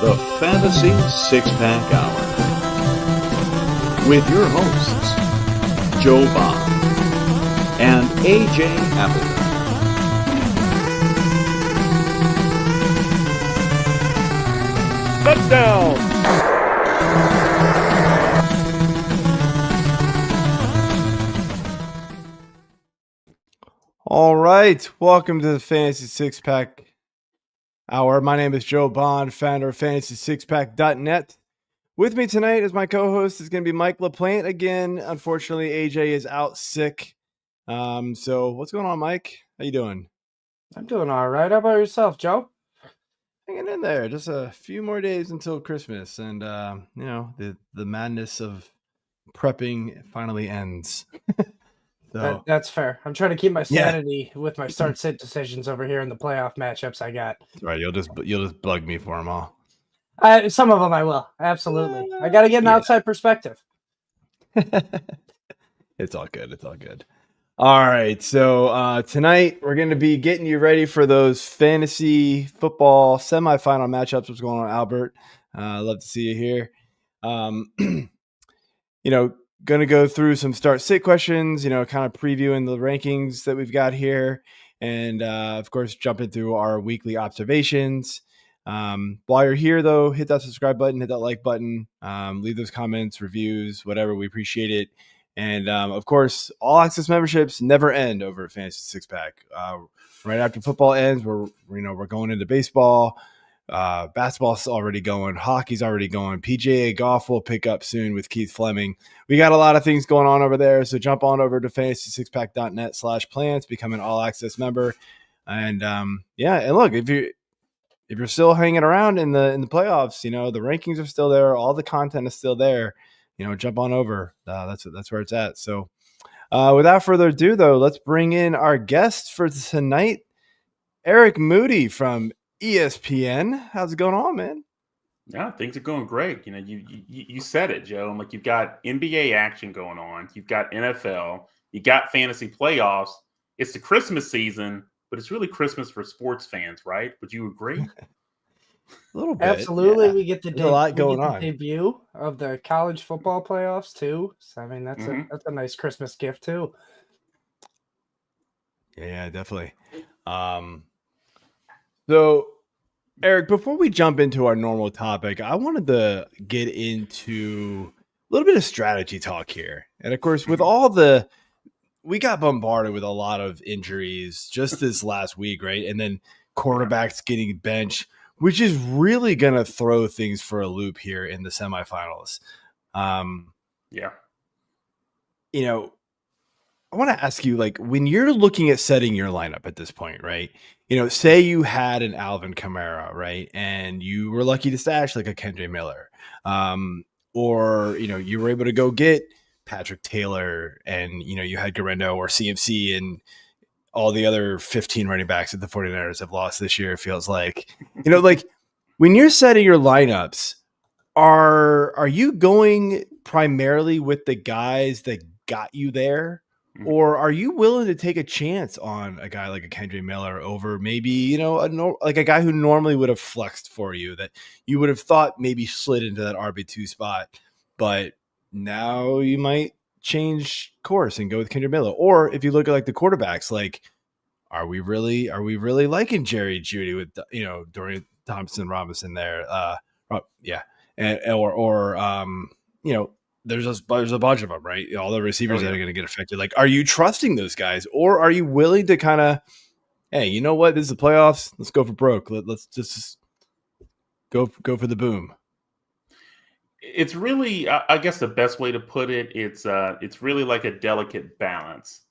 the Fantasy Six-Pack Hour. With your hosts, Joe Bond and AJ Appleton. Touchdown! All right, welcome to the Fantasy Six-Pack Hour. My name is Joe Bond, founder of FantasySixPack.net. With me tonight as my co-host is going to be Mike LaPlant again. Unfortunately, AJ is out sick. So what's going on, Mike? How you doing? I'm doing all right. How about yourself, Joe? Hanging in there. Just a few more days until Christmas, and the madness of prepping finally ends. So That's fair. I'm trying to keep my sanity with my start-sit decisions over here in the playoff matchups I got. Right, you'll just bug me for them all. Some of them I will. Absolutely. I got to get an outside perspective. It's all good. It's all good. All right. So tonight we're going to be getting you ready for those fantasy football semifinal matchups. What's going on, Albert? Love to see you here. Going to go through some start-sit questions, kind of previewing the rankings that we've got here. And, of course, jumping through our weekly observations. While you're here, though, hit that subscribe button, hit that like button, leave those comments, reviews, whatever. We appreciate it. And, of course, all access memberships never end over at Fantasy Six-Pack. Right after football ends, we're going into baseball. Basketball's already going. Hockey's already going. PGA Goff will pick up soon with Keith Fleming. We got a lot of things going on over there. So jump on over to fantasysixpack.net/plans, become an all access member. And and look, if you're still hanging around in the playoffs, the rankings are still there. All the content is still there. Jump on over. That's where it's at. So without further ado, though, let's bring in our guest for tonight, Eric Moody from ESPN. How's it going on, man? Yeah, things are going great. You said it, Joe. Like, you've got NBA action going on. You've got NFL. You got fantasy playoffs. It's the Christmas season, but it's really Christmas for sports fans, right? Would you agree? A little bit. Absolutely. Yeah. We get the a lot going on. Debut of the college football playoffs too. So I mean, that's a nice Christmas gift too. Yeah, definitely. So, Eric, before we jump into our normal topic, I wanted to get into a little bit of strategy talk here. And of course, with we got bombarded with a lot of injuries just this last week, right? And then quarterbacks getting benched, which is really going to throw things for a loop here in the semifinals. I want to ask you, like, when you're looking at setting your lineup at this point, right? Say you had an Alvin Kamara, right? And you were lucky to stash like a Kendre Miller. Or you were able to go get Patrick Taylor and, you had Garendo or CMC and all the other 15 running backs that the 49ers have lost this year, it feels like. Like when you're setting your lineups, are you going primarily with the guys that got you there? Or are you willing to take a chance on a guy like a Kendre Miller over maybe, like a guy who normally would have flexed for you that you would have thought maybe slid into that RB2 spot, but now you might change course and go with Kendre Miller? Or if you look at like the quarterbacks, like, are we really liking Jerry Jeudy with, Dorian Thompson Robinson there? There's a bunch of them, right? All the receivers that are going to get affected. Like, are you trusting those guys, or are you willing to kind of, hey, you know what? This is the playoffs. Let's go for broke. Let's just go for the boom. It's really, I guess, the best way to put it. It's really like a delicate balance,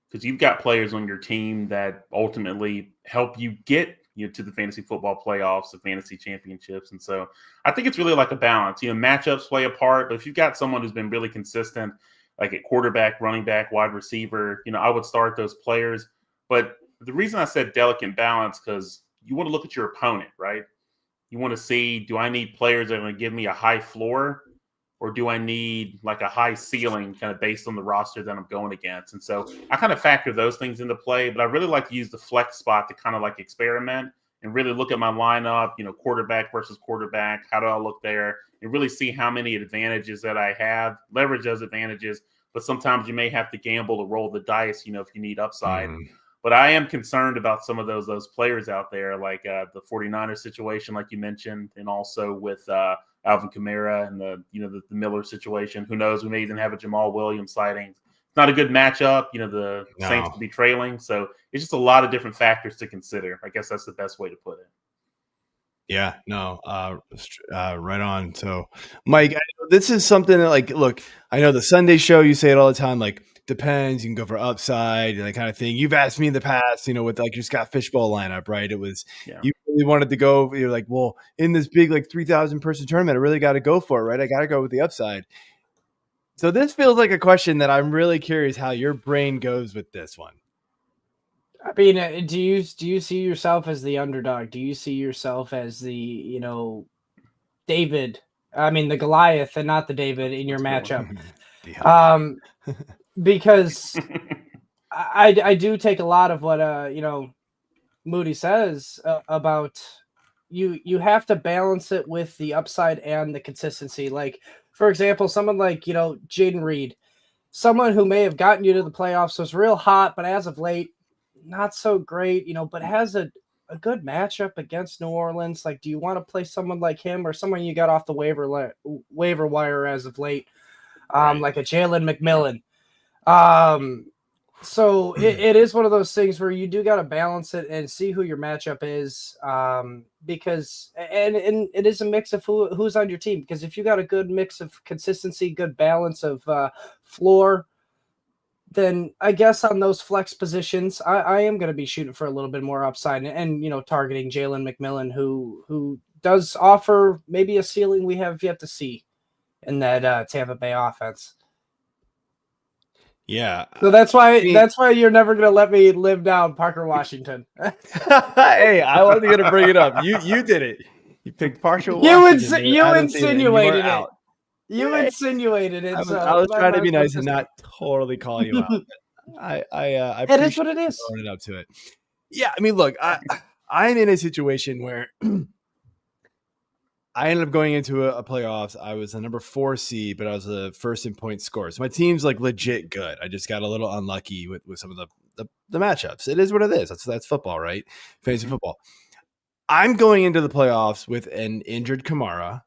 because you've got players on your team that ultimately help you get to the fantasy football playoffs, the fantasy championships. And so I think it's really like a balance. Matchups play a part, but if you've got someone who's been really consistent, like at quarterback, running back, wide receiver, I would start those players. But the reason I said delicate balance, because you want to look at your opponent, right? You want to see, do I need players that are going to give me a high floor, or do I need like a high ceiling kind of based on the roster that I'm going against? And so I kind of factor those things into play, but I really like to use the flex spot to kind of like experiment and really look at my lineup, quarterback versus quarterback. How do I look there? And really see how many advantages that I have, leverage those advantages. But sometimes you may have to gamble to roll the dice, if you need upside. But I am concerned about some of those players out there, like the 49ers situation, like you mentioned, and also with Alvin Kamara and the Miller situation. Who knows? We may even have a Jamal Williams sighting. It's not a good matchup. The Saints could be trailing. So it's just a lot of different factors to consider. I guess that's the best way to put it. Yeah, no, right on. So, Mike, this is something that, look, I know the Sunday show, you say it all the time, depends. You can go for upside and that kind of thing. You've asked me in the past, with your Scott Fishbowl lineup, right? It was, you really wanted to go, you're like, well, in this big, 3,000 person tournament, I really got to go for it, right? I got to go with the upside. So this feels like a question that I'm really curious how your brain goes with this one. I mean, do you see yourself as the underdog? Do you see yourself as the, David? I mean, the Goliath and not the David in your matchup. Because I do take a lot of what Moody says about you have to balance it with the upside and the consistency. Like, for example, someone like Jaden Reed, someone who may have gotten you to the playoffs, was real hot, but as of late, not so great, but has a good matchup against New Orleans. Like, do you want to play someone like him or someone you got off the waiver wire as of late, like a Jalen McMillan? So it is one of those things where you do got to balance it and see who your matchup is, because and it is a mix of who's on your team. Because if you got a good mix of consistency, good balance of floor, then I guess on those flex positions, I am going to be shooting for a little bit more upside and targeting Jalen McMillan, who does offer maybe a ceiling we have yet to see in that Tampa Bay offense. Yeah. So that's why you're never going to let me live down Parker Washington. Hey, I wasn't going to bring it up. You did it. You picked Parker Washington. You insinuated it. You insinuated it. I was trying to be nice and not totally call you out. I it is what it is. Throwing it up to it. Yeah, I mean, look, I'm in a situation where I ended up going into a playoffs. I was the number 4 seed, but I was the first in points scored. So my team's legit good. I just got a little unlucky with some of the matchups. It is what it is. That's football, right? Fantasy football. I'm going into the playoffs with an injured Kamara.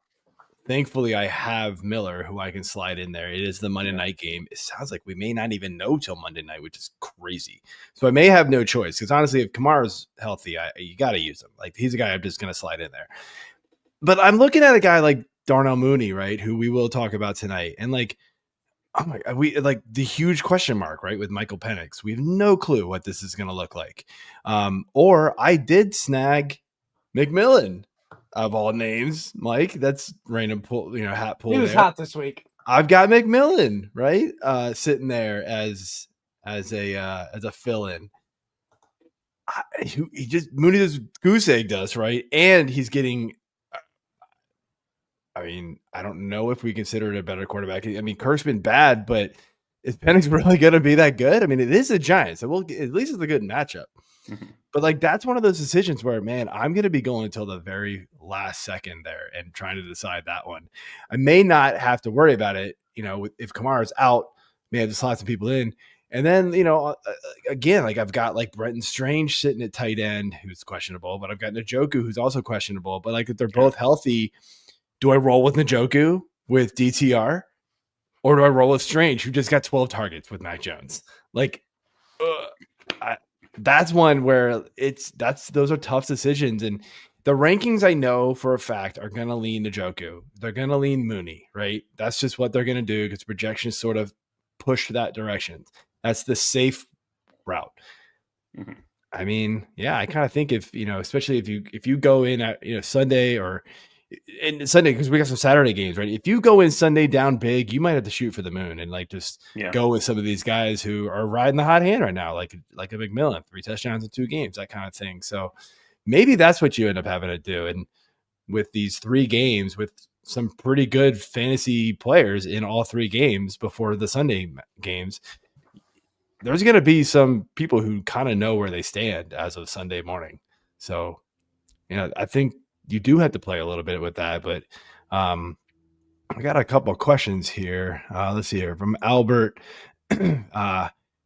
Thankfully, I have Miller, who I can slide in there. It is the Monday night game. It sounds like we may not even know till Monday night, which is crazy. So I may have no choice because honestly, if Kamara's healthy, you got to use him. He's a guy I'm just going to slide in there. But I'm looking at a guy like Darnell Mooney, right, who we will talk about tonight, and oh my God, we the huge question mark, right, with Michael Penix. We have no clue what this is going to look like. Or I did snag McMillan. Of all names, Mike, that's random hat pull. He was hot this week. I've got McMillan, right? Sitting there as a fill-in. Mooney does goose egg us, right? And he's getting, I mean, I don't know if we consider it a better quarterback. I mean, Kirk's been bad, but is Penix really going to be that good? I mean, it is a Giants, so at least it's a good matchup. Mm-hmm. But that's one of those decisions where, man, I'm going to be going until the very last second there and trying to decide that one. I may not have to worry about it. If Kamara's out, may have to slot some people in. And then, again, I've got Brenton Strange sitting at tight end, who's questionable, but I've got Njoku, who's also questionable. But if they're both healthy, do I roll with Njoku with DTR, or do I roll with Strange, who just got 12 targets with Mac Jones? That's one where those are tough decisions. And the rankings I know for a fact are going to lean Njoku. They're going to lean Mooney, right? That's just what they're going to do because projections sort of push that direction. That's the safe route. Mm-hmm. I mean, yeah, I kind of think especially if you go in at Sunday or in Sunday, because we got some Saturday games, right? If you go in Sunday down big, you might have to shoot for the moon and go with some of these guys who are riding the hot hand right now, like a McMillan, 3 touchdowns in 2 games, that kind of thing. So maybe that's what you end up having to do. And with these 3 games, with some pretty good fantasy players in all 3 games before the Sunday games, there's going to be some people who kind of know where they stand as of Sunday morning. So I think you do have to play a little bit with that. But I got a couple of questions here. Let's see here from Albert.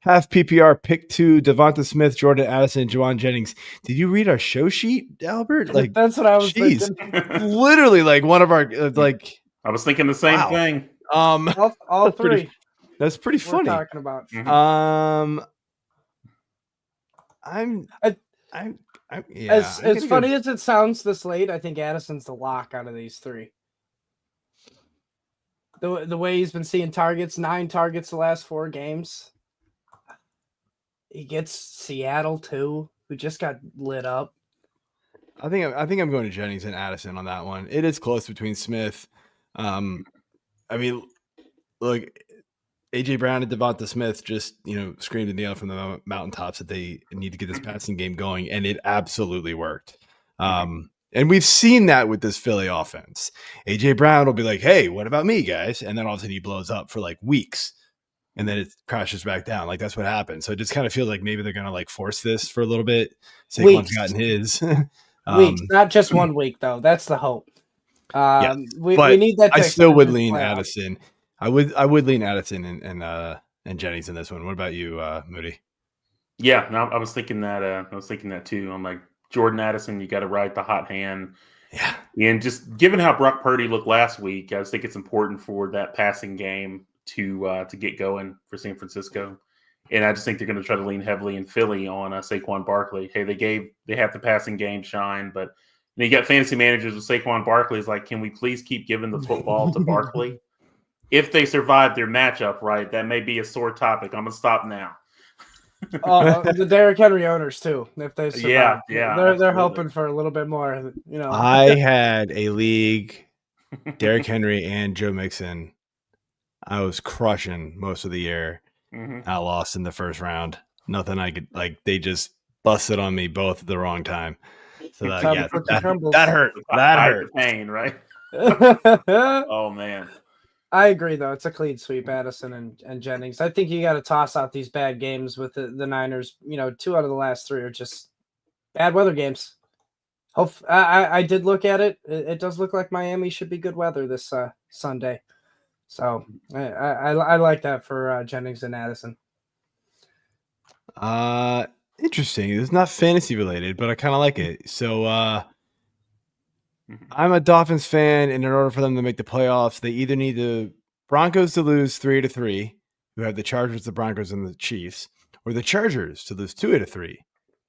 Half PPR pick 2, DeVonta Smith, Jordan Addison, Jauan Jennings. Did you read our show sheet, Albert? Like that's what I was thinking. Literally, like one of our like. I was thinking the same thing. All three. That's pretty funny. Talking about. I'm yeah. As funny as it sounds this late, I think Addison's the lock out of these three. The way he's been seeing targets, 9 targets the last 4 games. He gets Seattle too, who just got lit up. I think I'm going to Jennings and Addison on that one. It is close between Smith. I mean, look, AJ Brown and DeVonta Smith just screamed and yelled from the mountaintops that they need to get this passing game going, and it absolutely worked. And we've seen that with this Philly offense. AJ Brown will be like, "Hey, what about me, guys?" And then all of a sudden he blows up for like weeks. And then it crashes back down. Like that's what happens. So it just kind of feels like maybe they're gonna like force this for a little bit. Saquon's gotten his weeks, not just 1 week though. That's the hope. We need that. I still would lean Addison. I would lean Addison and Jennings in this one. What about you, Moody? Yeah, no, I was thinking that. I was thinking that too. I'm like Jordan Addison. You got to ride the hot hand. Yeah, and just given how Brock Purdy looked last week, I just think it's important for that passing game to get going for San Francisco. And I just think they're going to try to lean heavily in Philly on Saquon Barkley. Hey, they have the passing game shine, but you got fantasy managers with Saquon Barkley. Is like, can we please keep giving the football to Barkley? If they survive their matchup, right, that may be a sore topic. I'm going to stop now. The Derrick Henry owners too. If they survive, yeah, they're hoping for a little bit more. I had a league, Derrick Henry and Joe Mixon. I was crushing most of the year. I lost in the first round. Nothing I could they just busted on me both at the wrong time. So that hurt. That hurt. Pain, right? Oh man. I agree though. It's a clean sweep, Addison and Jennings. I think you got to toss out these bad games with the Niners. 2 out of the last 3 are just bad weather games. I did look at it. It does look like Miami should be good weather this Sunday. So I like that for Jennings and Addison. Interesting. It's not fantasy related, but I kind of like it. So I'm a Dolphins fan, and in order for them to make the playoffs, they either need the Broncos to lose 3-3, who have the Chargers, the Broncos, and the Chiefs, or the Chargers to lose 2-3,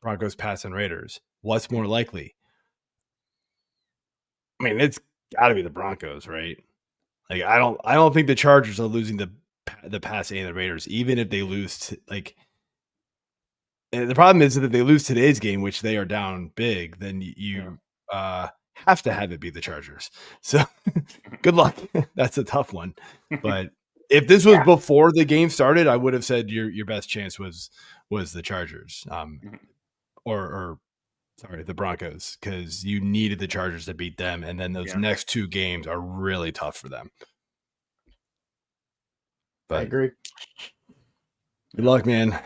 Broncos, Pats, and Raiders. What's more likely? I mean, it's got to be the Broncos, right? Like I don't think the Chargers are losing the Pats and the Raiders, even if they lose. And the problem is that if they lose today's game, which they are down big, then you have to have it be the Chargers. So good luck. That's a tough one. But if this was before the game started, I would have said your best chance was the Chargers, or the Broncos, because you needed the Chargers to beat them, and then those next 2 games are really tough for them. But I agree. Good luck, man.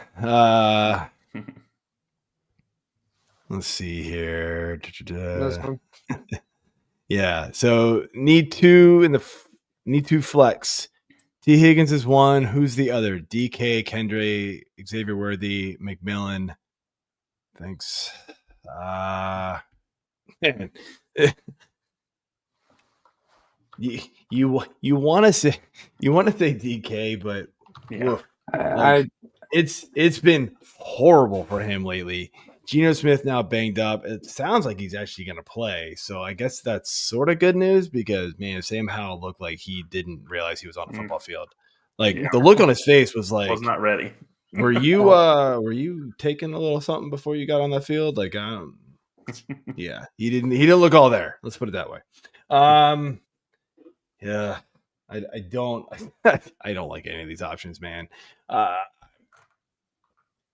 Let's see here. Yeah. So need 2 flex. T. Higgins is 1. Who's the other? DK, Kendre, Xavier Worthy, McMillan. Thanks. You want to say DK, but it's been horrible for him lately. Geno Smith now banged up. It sounds like he's actually going to play, so I guess that's sort of good news because man, Sam Howell looked like he didn't realize he was on a football field. Like the look on his face was like, was not ready. Were you taking a little something before you got on that field? Like, yeah, he didn't look all there. Let's put it that way. Yeah, I don't like any of these options, man.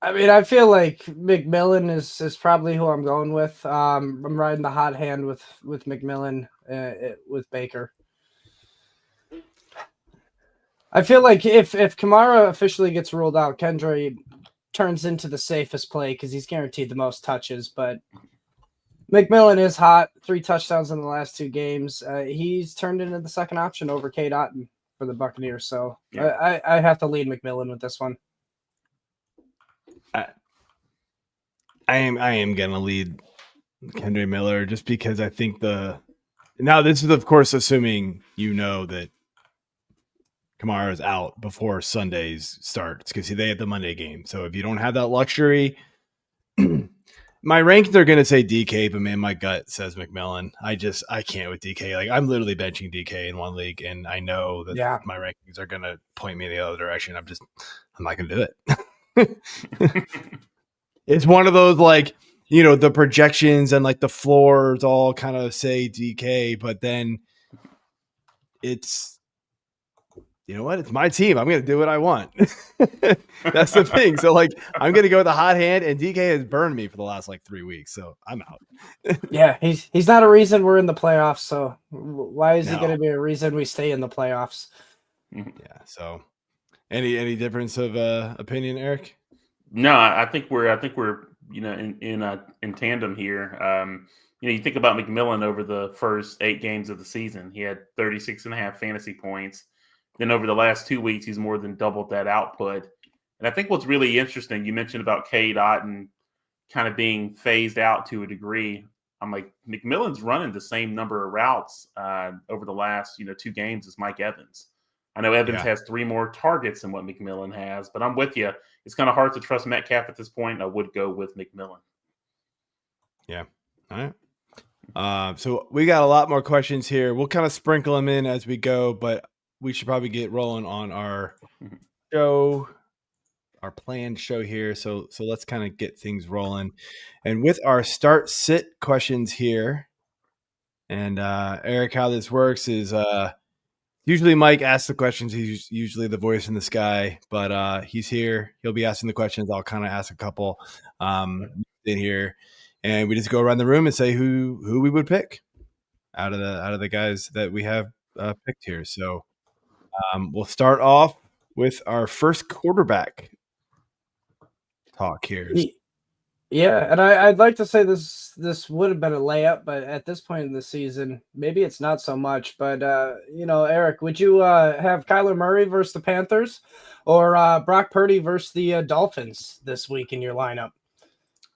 I mean, I feel like McMillan is probably who I'm going with. I'm riding the hot hand with McMillan with Baker. I feel like if Kamara officially gets ruled out, Kendre turns into the safest play because he's guaranteed the most touches. But McMillan is hot. 3 touchdowns in the last 2 games. He's turned into the second option over Cade Otton for the Buccaneers. So yeah. I have to lead McMillan with this one. I am going to lead Kendre Miller just because I think now this is of course assuming that Kamara's out before Sundays starts because they have the Monday game. So if you don't have that luxury, my rankings are going to say DK, but man, my gut says McMillan. I can't with DK. Like I'm literally benching DK in one league, and I know that my rankings are going to point me the other direction. I'm not going to do it. It's one of those the projections and the floors all kind of say DK, but then it's. You know what? It's my team. I'm going to do what I want. That's the thing. So, I'm going to go with a hot hand, and DK has burned me for the last 3 weeks. So I'm out. Yeah, he's not a reason we're in the playoffs. So why is he going to be a reason we stay in the playoffs? Yeah. So, any difference of opinion, Eric? No, I think we're in tandem here. You think about McMillan over the first 8 games of the season. He had 36.5 fantasy points. Then over the last 2 weeks, he's more than doubled that output. And I think what's really interesting, you mentioned about Cade Otton kind of being phased out to a degree. I'm like, McMillan's running the same number of routes over the last 2 games as Mike Evans. I know Evans has 3 more targets than what McMillan has, but I'm with you. It's kind of hard to trust Metcalf at this point. I would go with McMillan. Yeah. All right. So we got a lot more questions here. We'll kind of sprinkle them in as we go, but we should probably get rolling on our show, our planned show here. So let's kind of get things rolling. And with our start sit questions here, and Eric, how this works is usually Mike asks the questions. He's usually the voice in the sky, but he's here. He'll be asking the questions. I'll kind of ask a couple in here, and we just go around the room and say who we would pick out of the guys that we have picked here. So. We'll start off with our first quarterback talk here. Yeah, and I'd like to say this would have been a layup, but at this point in the season, maybe it's not so much. But, Eric, would you have Kyler Murray versus the Panthers or Brock Purdy versus the Dolphins this week in your lineup?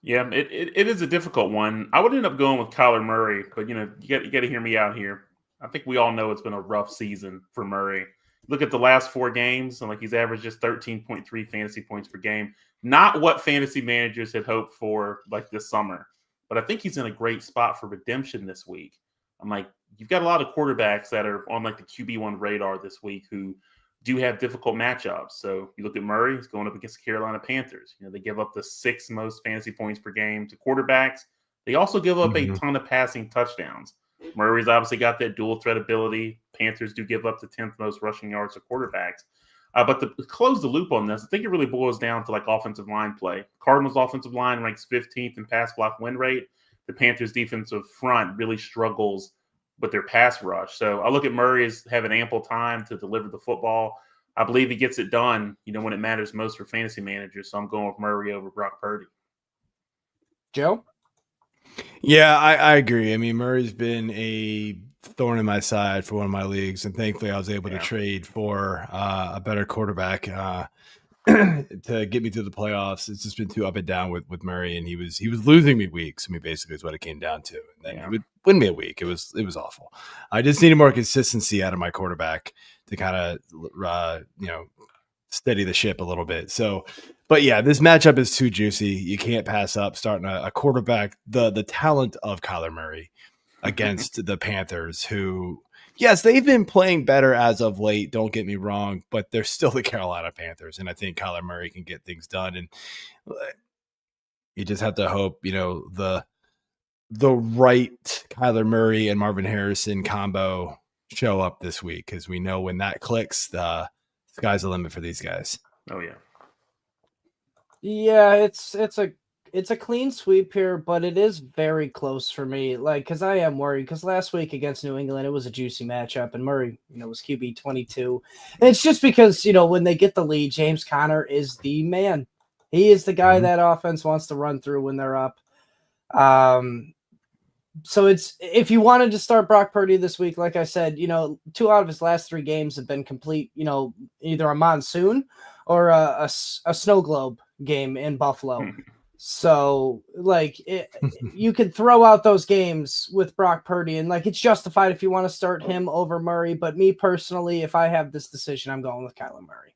Yeah, it is a difficult one. I would end up going with Kyler Murray, but, you got to hear me out here. I think we all know it's been a rough season for Murray. Look at the last 4 games, and he's averaged just 13.3 fantasy points per game. Not what fantasy managers had hoped for this summer, but I think he's in a great spot for redemption this week. I'm like, you've got a lot of quarterbacks that are on the QB1 radar this week who do have difficult matchups. So you look at Murray, he's going up against the Carolina Panthers. They give up the 6th most fantasy points per game to quarterbacks. They also give up a ton of passing touchdowns. Murray's obviously got that dual threat ability. Panthers do give up the 10th most rushing yards to quarterbacks. But to close the loop on this, I think it really boils down to offensive line play. Cardinals' offensive line ranks 15th in pass block win rate. The Panthers' defensive front really struggles with their pass rush. So I look at Murray as having ample time to deliver the football. I believe he gets it done, when it matters most for fantasy managers. So I'm going with Murray over Brock Purdy. Joe? Yeah, I agree. I mean, Murray's been a thorn in my side for one of my leagues, and thankfully I was able to trade for a better quarterback to get me through the playoffs. It's just been too up and down with Murray, and he was losing me weeks. I mean, basically is what it came down to. And then he would win me a week. It was awful. I just needed more consistency out of my quarterback to kind of steady the ship a little bit. So, but yeah, this matchup is too juicy. You can't pass up starting a quarterback, the talent of Kyler Murray against the Panthers, who, yes, they've been playing better as of late. Don't get me wrong, but they're still the Carolina Panthers. And I think Kyler Murray can get things done. And you just have to hope, the right Kyler Murray and Marvin Harrison combo show up this week. Cause we know when that clicks, the sky's the limit for these guys. Oh yeah. Yeah, it's a clean sweep here, but it is very close for me. Because I am worried. Because last week against New England, it was a juicy matchup, and Murray, was QB 22. And it's just because when they get the lead, James Conner is the man. He is the guy that offense wants to run through when they're up. So it's, if you wanted to start Brock Purdy this week, like I said, 2 out of his last 3 games have been complete, either a monsoon or a snow globe game in Buffalo. So you could throw out those games with Brock Purdy, and it's justified if you want to start him over Murray. But me personally, if I have this decision, I'm going with Kyler Murray.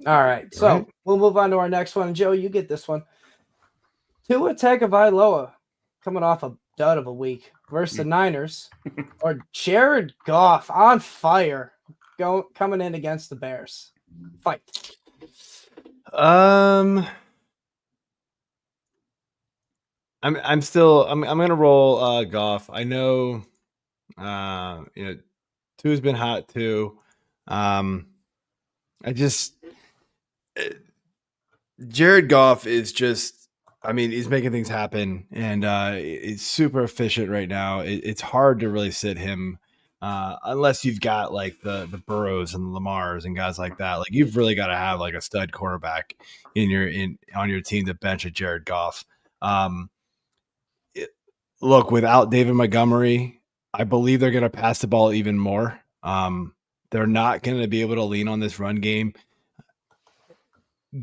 All right. So we'll move on to our next one. Joe, you get this one. Tua Tagovailoa coming off a dud of a week versus the Niners, or Jared Goff on fire coming in against the Bears. Fight. I'm gonna roll Goff. I know Tua's been hot too. Jared Goff is just, he's making things happen, and he's super efficient right now. It's hard to really sit him unless you've got the Burrows and the Lamars and guys like that. You've really got to have a stud quarterback on your team to bench a Jared Goff. Look, without David Montgomery, I believe they're going to pass the ball even more. They're not going to be able to lean on this run game.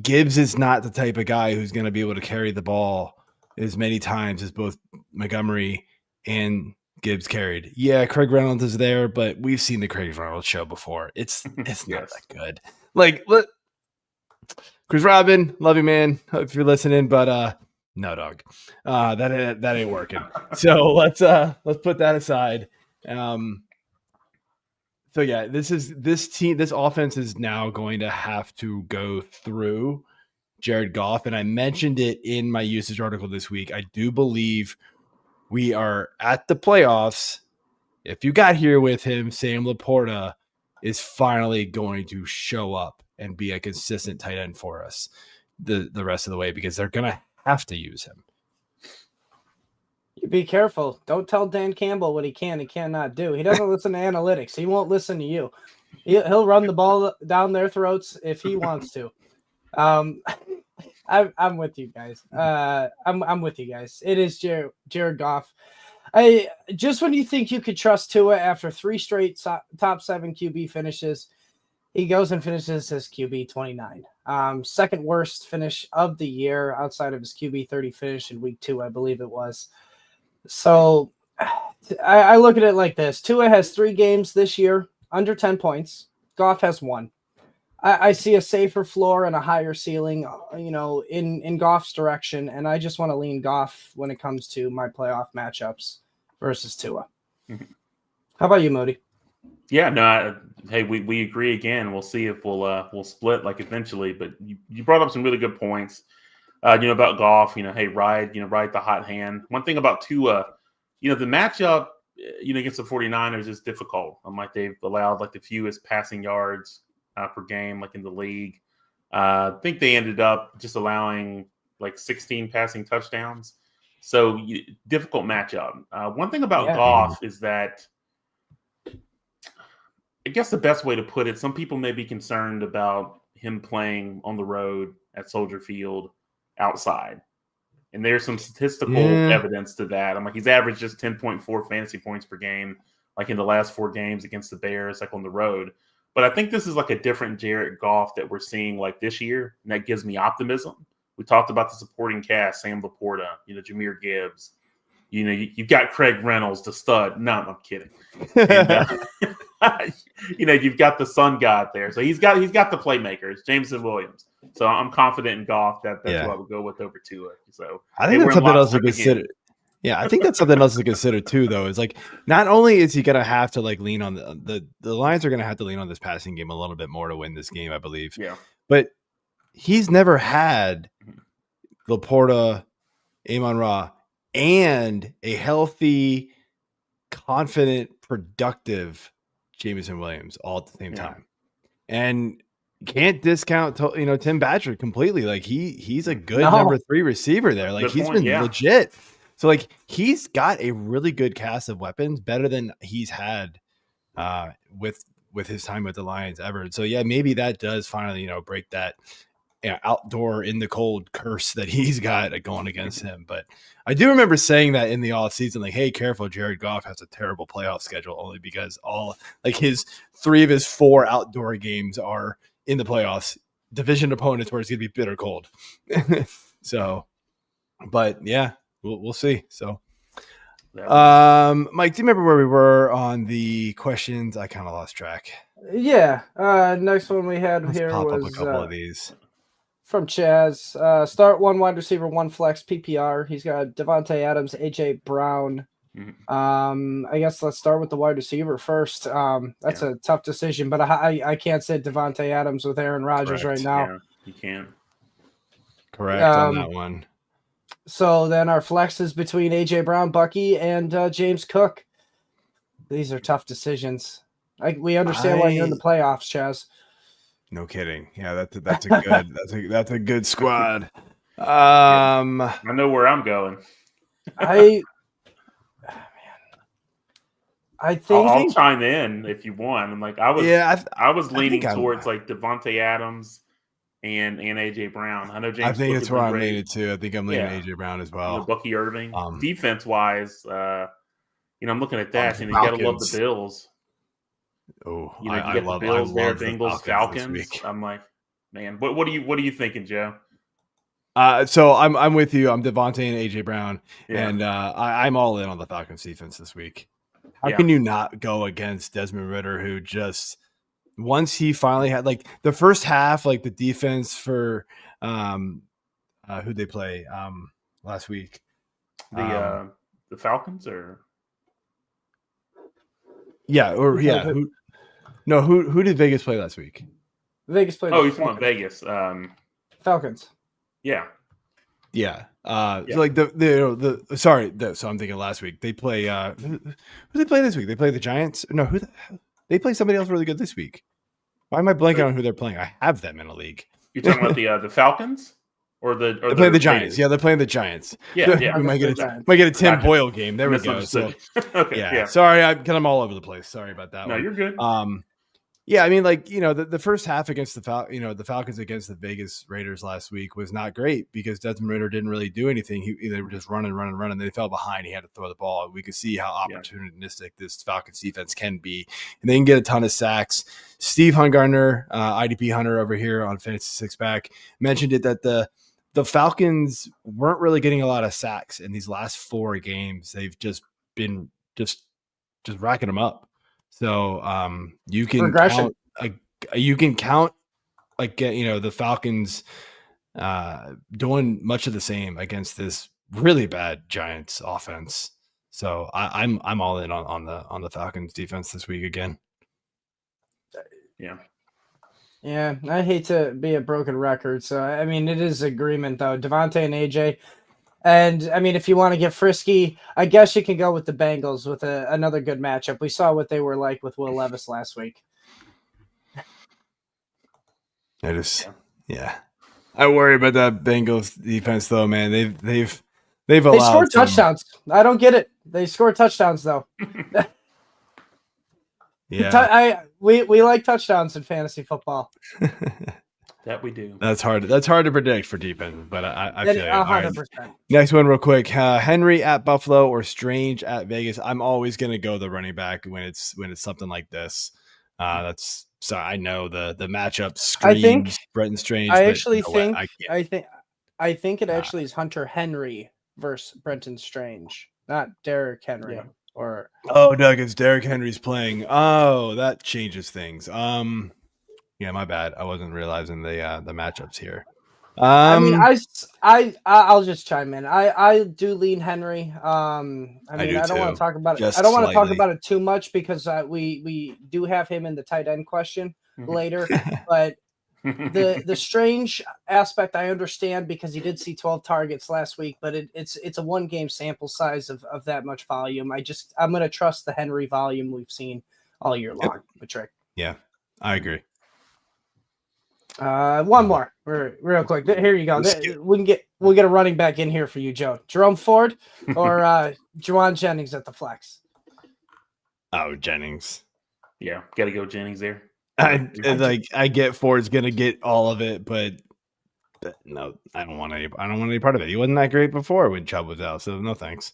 Gibbs is not the type of guy who's going to be able to carry the ball as many times as both Montgomery and Gibbs carried. Yeah, Craig Reynolds is there, but we've seen the Craig Reynolds show before. It's not that good. Chris Robin, love you, man. If you're listening, but no, dog, that ain't working. So let's put that aside. So yeah, this offense is now going to have to go through Jared Goff, and I mentioned it in my usage article this week. I do believe we are at the playoffs. If you got here with him, Sam Laporta is finally going to show up and be a consistent tight end for us the rest of the way, because they're going to have to use him. You be careful. Don't tell Dan Campbell what he can and cannot do. He doesn't listen to analytics. He won't listen to you. He'll run the ball down their throats if he wants to. I'm with you guys. I'm with you guys. It is Jared Goff. Just when you think you could trust Tua after 3 straight top 7 QB finishes, he goes and finishes his QB 29. Second worst finish of the year outside of his QB 30 finish in week 2, I believe it was. So I look at it like this. Tua has 3 games this year under 10 points. Goff has 1. I see a safer floor and a higher ceiling, in Goff's direction, and I just want to lean Goff when it comes to my playoff matchups versus Tua. How about you, Moody? Yeah, no. Hey, we agree again. We'll see if we'll split eventually. But you brought up some really good points. About Goff. Hey, ride the hot hand. One thing about Tua, the matchup, against the 49ers is difficult. They've allowed the fewest passing yards per game in the league. I think they ended up just allowing 16 passing touchdowns. So difficult matchup. One thing about Goff is that, I guess the best way to put it, some people may be concerned about him playing on the road at Soldier Field outside. And there's some statistical evidence to that. He's averaged just 10.4 fantasy points per game, in the last 4 games against the Bears, on the road. But I think this is a different Jared Goff that we're seeing this year, and that gives me optimism. We talked about the supporting cast, Sam Laporta, Jahmyr Gibbs. You've got Craig Reynolds, the stud. No, I'm kidding. And, you've got the sun god there. So he's got the playmakers, Jameson Williams. So I'm confident in Goff that's what I would go with over Tua. So I think that's something else to consider. Yeah, I think that's something else to consider too, though. Is not only is he going to have to lean on the Lions are going to have to lean on this passing game a little bit more to win this game, I believe. Yeah. But he's never had Laporta, Amon-Ra, and a healthy, confident, productive Jameson Williams all at the same time. And can't discount Tim Badger completely. He's a good number 3 receiver there. He's been legit. So he's got a really good cast of weapons, better than he's had with his time with the Lions ever. So yeah, maybe that does finally break that outdoor in the cold curse that he's got going against him. But I do remember saying that in the off season, like, hey, careful, Jared Goff has a terrible playoff schedule only because his 3 of his 4 outdoor games are in the playoffs, division opponents where it's going to be bitter cold. So, but yeah, we'll see. So, Mike, do you remember where we were on the questions? I kind of lost track. Yeah. Next one we had Let's here pop was up a couple of these. From Chaz. Start 1 wide receiver, 1 flex PPR. He's got Devontae Adams, AJ Brown. I guess let's start with the wide receiver first. That's a tough decision, but I can't sit Devontae Adams with Aaron Rodgers right now. Yeah, you can't. Correct on that one. So then our flex is between AJ Brown, Bucky, and James Cook. These are tough decisions. We understand why you're in the playoffs, Chaz. No kidding. Yeah, that's a good that's a good squad. I know where I'm going. I think I'll chime in if you want. I'm like I was leaning towards like Devontae Adams and AJ Brown. I know James. I think that's where I'm leaning too. I think I'm leaning AJ Brown as well. Bucky Irving. Defense wise, I'm looking at that, and you gotta love the Bills. Oh, you got the Bills there, Bengals, Falcons. I'm like, man, what are you thinking, Joe? So I'm with you. I'm Devontae and AJ Brown, and I'm all in on the Falcons defense this week. How can you not go against Desmond Ridder, who just once he finally had like the first half, like the defense for who'd they play last week? The Falcons or who did Vegas play last week? Vegas played. Oh, he's from Vegas. Falcons. Yeah. So like so I'm thinking last week they play who they play this week? They play the Giants? No, they play somebody else really good this week. Why am I blanking on who they're playing? I have them in a league. You're talking about the Falcons or they play the Giants. Yeah, they're playing the Giants. Yeah. We might get a Tim Boyle game. There we go. So, okay. Sorry, I'm all over the place. Sorry about that. No, you're good. Yeah, I mean, like, the first half against the Falcons against the Vegas Raiders last week was not great because Desmond Ridder didn't really do anything. They were just running. They fell behind. He had to throw the ball. We could see how opportunistic this Falcons defense can be, and they can get a ton of sacks. Steve Hungartner, IDP Hunter over here on Fantasy Six Pack, mentioned it that the Falcons weren't really getting a lot of sacks in these last 4 games. They've just been just racking them up. So you can count like the Falcons doing much of the same against this really bad Giants offense. So I'm all in on the Falcons defense this week again. Yeah, I hate to be a broken record. So I mean, it is agreement though. Devontae and AJ. And, I mean, if you want to get frisky, I guess you can go with the Bengals with another good matchup. We saw what they were like with Will Levis last week. I worry about that Bengals defense, though, man. They've allowed. They scored touchdowns. I don't get it. They scored touchdowns, though. We like touchdowns in fantasy football. That we do. That's hard to predict for defense, but I feel 100%. Right. Next one, real quick. Henry at Buffalo or Strange at Vegas. I'm always going to go the running back when it's something like this. I know the matchup screams Brenton Strange. I think it actually is Hunter Henry versus Brenton Strange, not Derrick Henry. Yeah. Doug, it's Derrick Henry's playing. Oh, that changes things. Yeah, my bad. I wasn't realizing the matchups here. I mean, I'll just chime in. I do lean Henry. I don't want to talk about it. I don't want to talk about it too much because we do have him in the tight end question later. But the Strange aspect I understand because he did see 12 targets last week, but it's a 1-game sample size of that much volume. I'm going to trust the Henry volume we've seen all year long. Patrick. Yeah, I agree. One more, real quick. Here you go. We'll get a running back in here for you, Joe. Jerome Ford or Jauan Jennings at the flex. Oh, Jennings. Yeah, got to go Jennings there. I get Ford's gonna get all of it, but No, I don't want any part of it. He wasn't that great before when Chubb was out, so no thanks.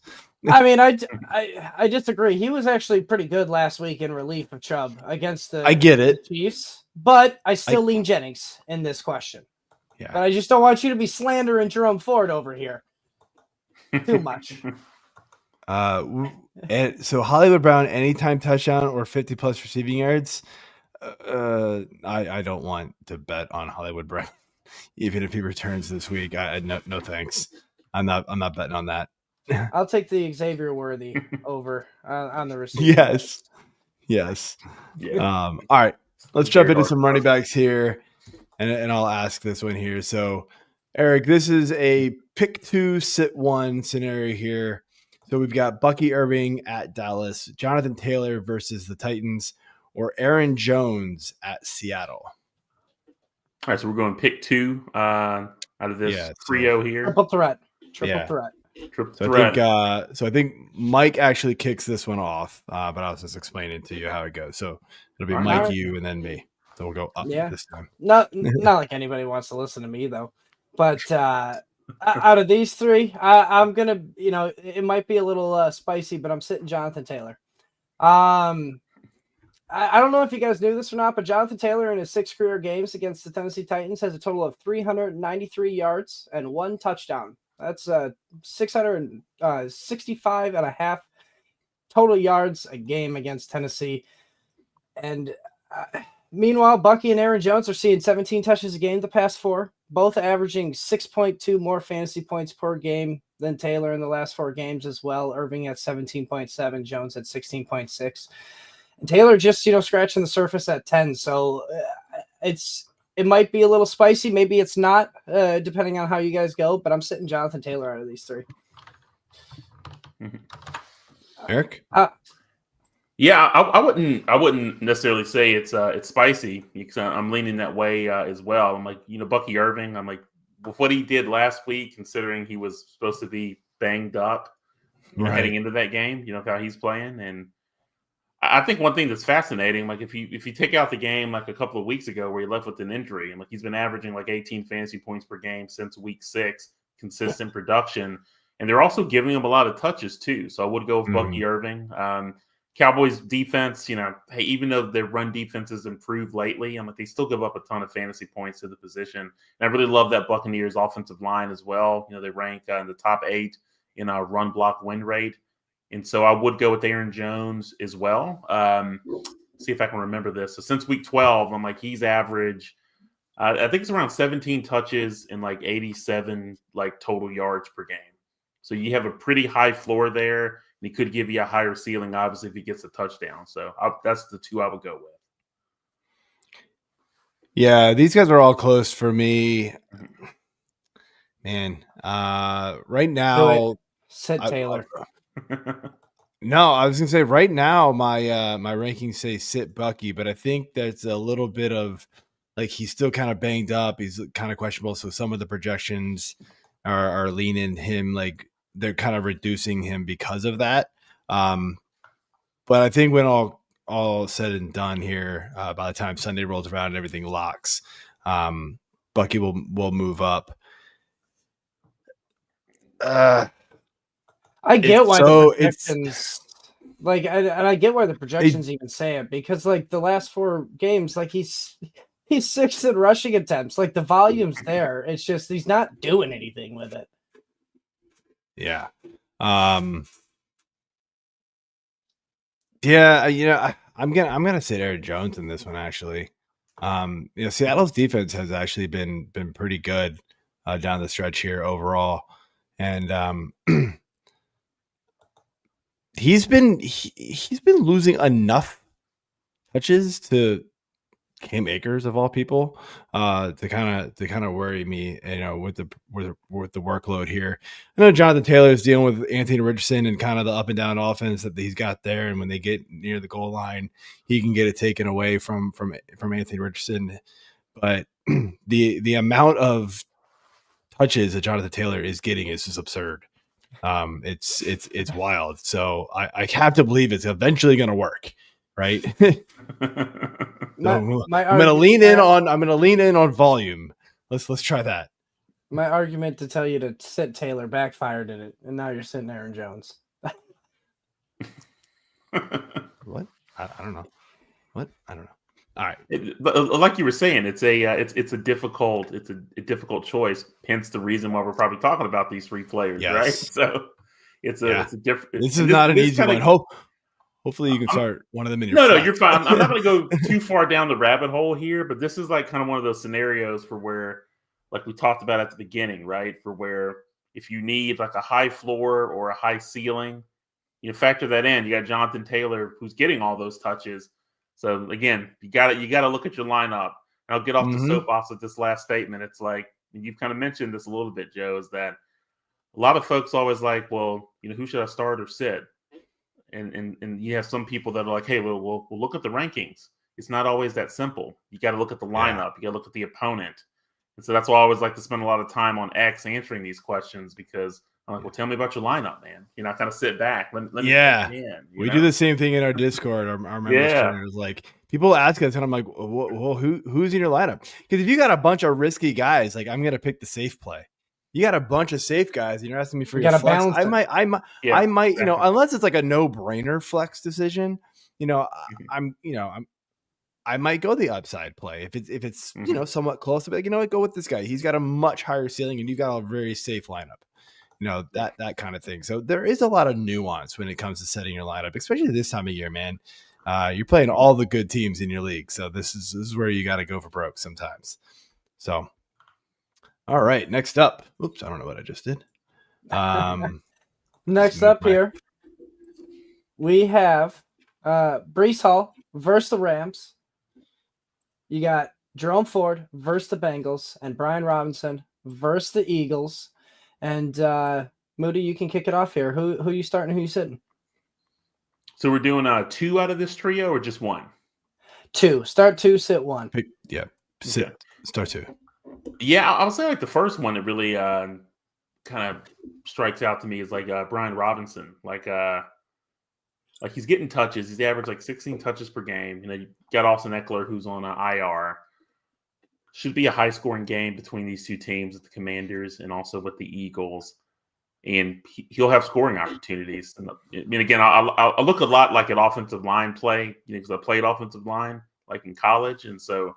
I mean, I disagree. He was actually pretty good last week in relief of Chubb against the I get it. Chiefs, but I still lean Jennings in this question. Yeah. But I just don't want you to be slandering Jerome Ford over here too much. And so Hollywood Brown, anytime touchdown or 50+ receiving yards. I don't want to bet on Hollywood Brown, even if he returns this week. No thanks. I'm not betting on that. I'll take the Xavier Worthy over on the receiver. Yes. Yeah. All right, let's jump into some running backs here, and I'll ask this one here. So, Eric, this is a pick 2, sit 1 scenario here. So we've got Bucky Irving at Dallas, Jonathan Taylor versus the Titans, or Aaron Jones at Seattle. All right, so we're going pick 2 out of this trio here. Triple threat. So I think Mike actually kicks this one off, but I was just explaining to you how it goes. So it'll be Mike, you, and then me. So we'll go up this time. Not like anybody wants to listen to me though. But out of these three, I'm gonna, it might be a little spicy, but I'm sitting Jonathan Taylor. I don't know if you guys knew this or not, but Jonathan Taylor in his 6 career games against the Tennessee Titans has a total of 393 yards and 1 touchdown. That's 665 and a half total yards a game against Tennessee. And meanwhile, Bucky and Aaron Jones are seeing 17 touches a game the past 4, both averaging 6.2 more fantasy points per game than Taylor in the last 4 games as well. Irving at 17.7, Jones at 16.6. And Taylor just, scratching the surface at 10. So it might be a little spicy. Maybe it's not, depending on how you guys go. But I'm sitting Jonathan Taylor out of these 3. Eric? Yeah, I wouldn't necessarily say it's spicy because I'm leaning that way as well. I'm like, Bucky Irving. I'm like, with what he did last week, considering he was supposed to be banged up heading into that game, how he's playing. And I think one thing that's fascinating, like if you take out the game like a couple of weeks ago where he left with an injury, and like he's been averaging like 18 fantasy points per game since week 6, consistent production, and they're also giving him a lot of touches too. So I would go with Bucky Irving. Cowboys defense, hey, even though their run defense has improved lately, I'm like they still give up a ton of fantasy points to the position. And I really love that Buccaneers offensive line as well. They rank in the top 8 in our run block win rate. And so I would go with Aaron Jones as well. See if I can remember this. So since week 12, I'm like, he's averaged, I think it's around 17 touches and like 87 like total yards per game. So you have a pretty high floor there. And he could give you a higher ceiling, obviously, if he gets a touchdown. So that's the 2 I would go with. Yeah, these guys are all close for me. Man, right now, sit Taylor. No, I was gonna say right now my rankings say sit Bucky, but I think there's a little bit of like he's still kind of banged up. He's kind of questionable, so some of the projections are leaning him like they're kind of reducing him because of that. But I think when all said and done here, by the time Sunday rolls around and everything locks, Bucky will move up. I get why the projections I get why the projections even say it, because like the last 4 games, like he's 6th in rushing attempts. Like the volume's there. It's just he's not doing anything with it. Yeah. Yeah, I'm gonna say Aaron Jones in this one actually. Seattle's defense has actually been pretty good down the stretch here overall. And he's been losing enough touches to Cam Akers of all people to kind of worry me, with the workload here. I know Jonathan Taylor is dealing with Anthony Richardson and kind of the up and down offense that he's got there, and when they get near the goal line, he can get it taken away from Anthony Richardson. But the amount of touches that Jonathan Taylor is getting is just absurd. It's wild. So I have to believe it's eventually going to work, right? I'm going to lean in on volume. Let's try that. My argument to tell you to sit Taylor backfired in it, and now you're sitting Aaron Jones. What? I don't know. What? I don't know. All right. Like you were saying, it's a difficult choice. Hence the reason why we're probably talking about these three players, Yes. right? So it's a different. This is not an easy one. Hopefully you can start one of them in your No, flex. you're fine. I'm not going to go too far down the rabbit hole here, but this is like kind of one of those scenarios for where, like we talked about at the beginning, right? For where if you need like a high floor or a high ceiling, you factor that in. You got Jonathan Taylor who's getting all those touches. So again, you got to look at your lineup. And I'll get off the soapbox with this last statement. It's like you've kind of mentioned this a little bit, Joe, is that a lot of folks always like, well, who should I start or sit? And you have some people that are like, hey, we'll look at the rankings. It's not always that simple. You got to look at the lineup. You got to look at the opponent. And so that's why I always like to spend a lot of time on X answering these questions, because I'm like, well, tell me about your lineup, man. I kind of sit back. Let me we do the same thing in our Discord. Our members channels, like people ask us, and I'm like, well, who's in your lineup? Because if you got a bunch of risky guys, like I'm gonna pick the safe play. You got a bunch of safe guys, and you're asking me for your flex. I might, unless it's like a no-brainer flex decision. I might go the upside play if it's somewhat close. But go with this guy. He's got a much higher ceiling, and you've got a very safe lineup. That kind of thing. So there is a lot of nuance when it comes to setting your lineup, especially this time of year, man. You're playing all the good teams in your league, so this is where you got to go for broke sometimes. So. All right, next up. Oops, I don't know what I just did. Next up here, we have Breece Hall versus the Rams. You got Jerome Ford versus the Bengals and Brian Robinson versus the Eagles. And Moody, you can kick it off here. Who you starting? Who you sitting? So we're doing 2 out of this trio or just 1? 2. Start 2, sit 1. Sit. Okay. Start 2. Yeah, I'll say like the first one that really kind of strikes out to me is like Brian Robinson. Like he's getting touches. He's averaged like 16 touches per game. You got Austin Eckler who's on IR. Should be a high-scoring game between these two teams with the Commanders and also with the Eagles. And he'll have scoring opportunities. And, I mean, again, I look a lot like an offensive line play, because I played offensive line like in college, and so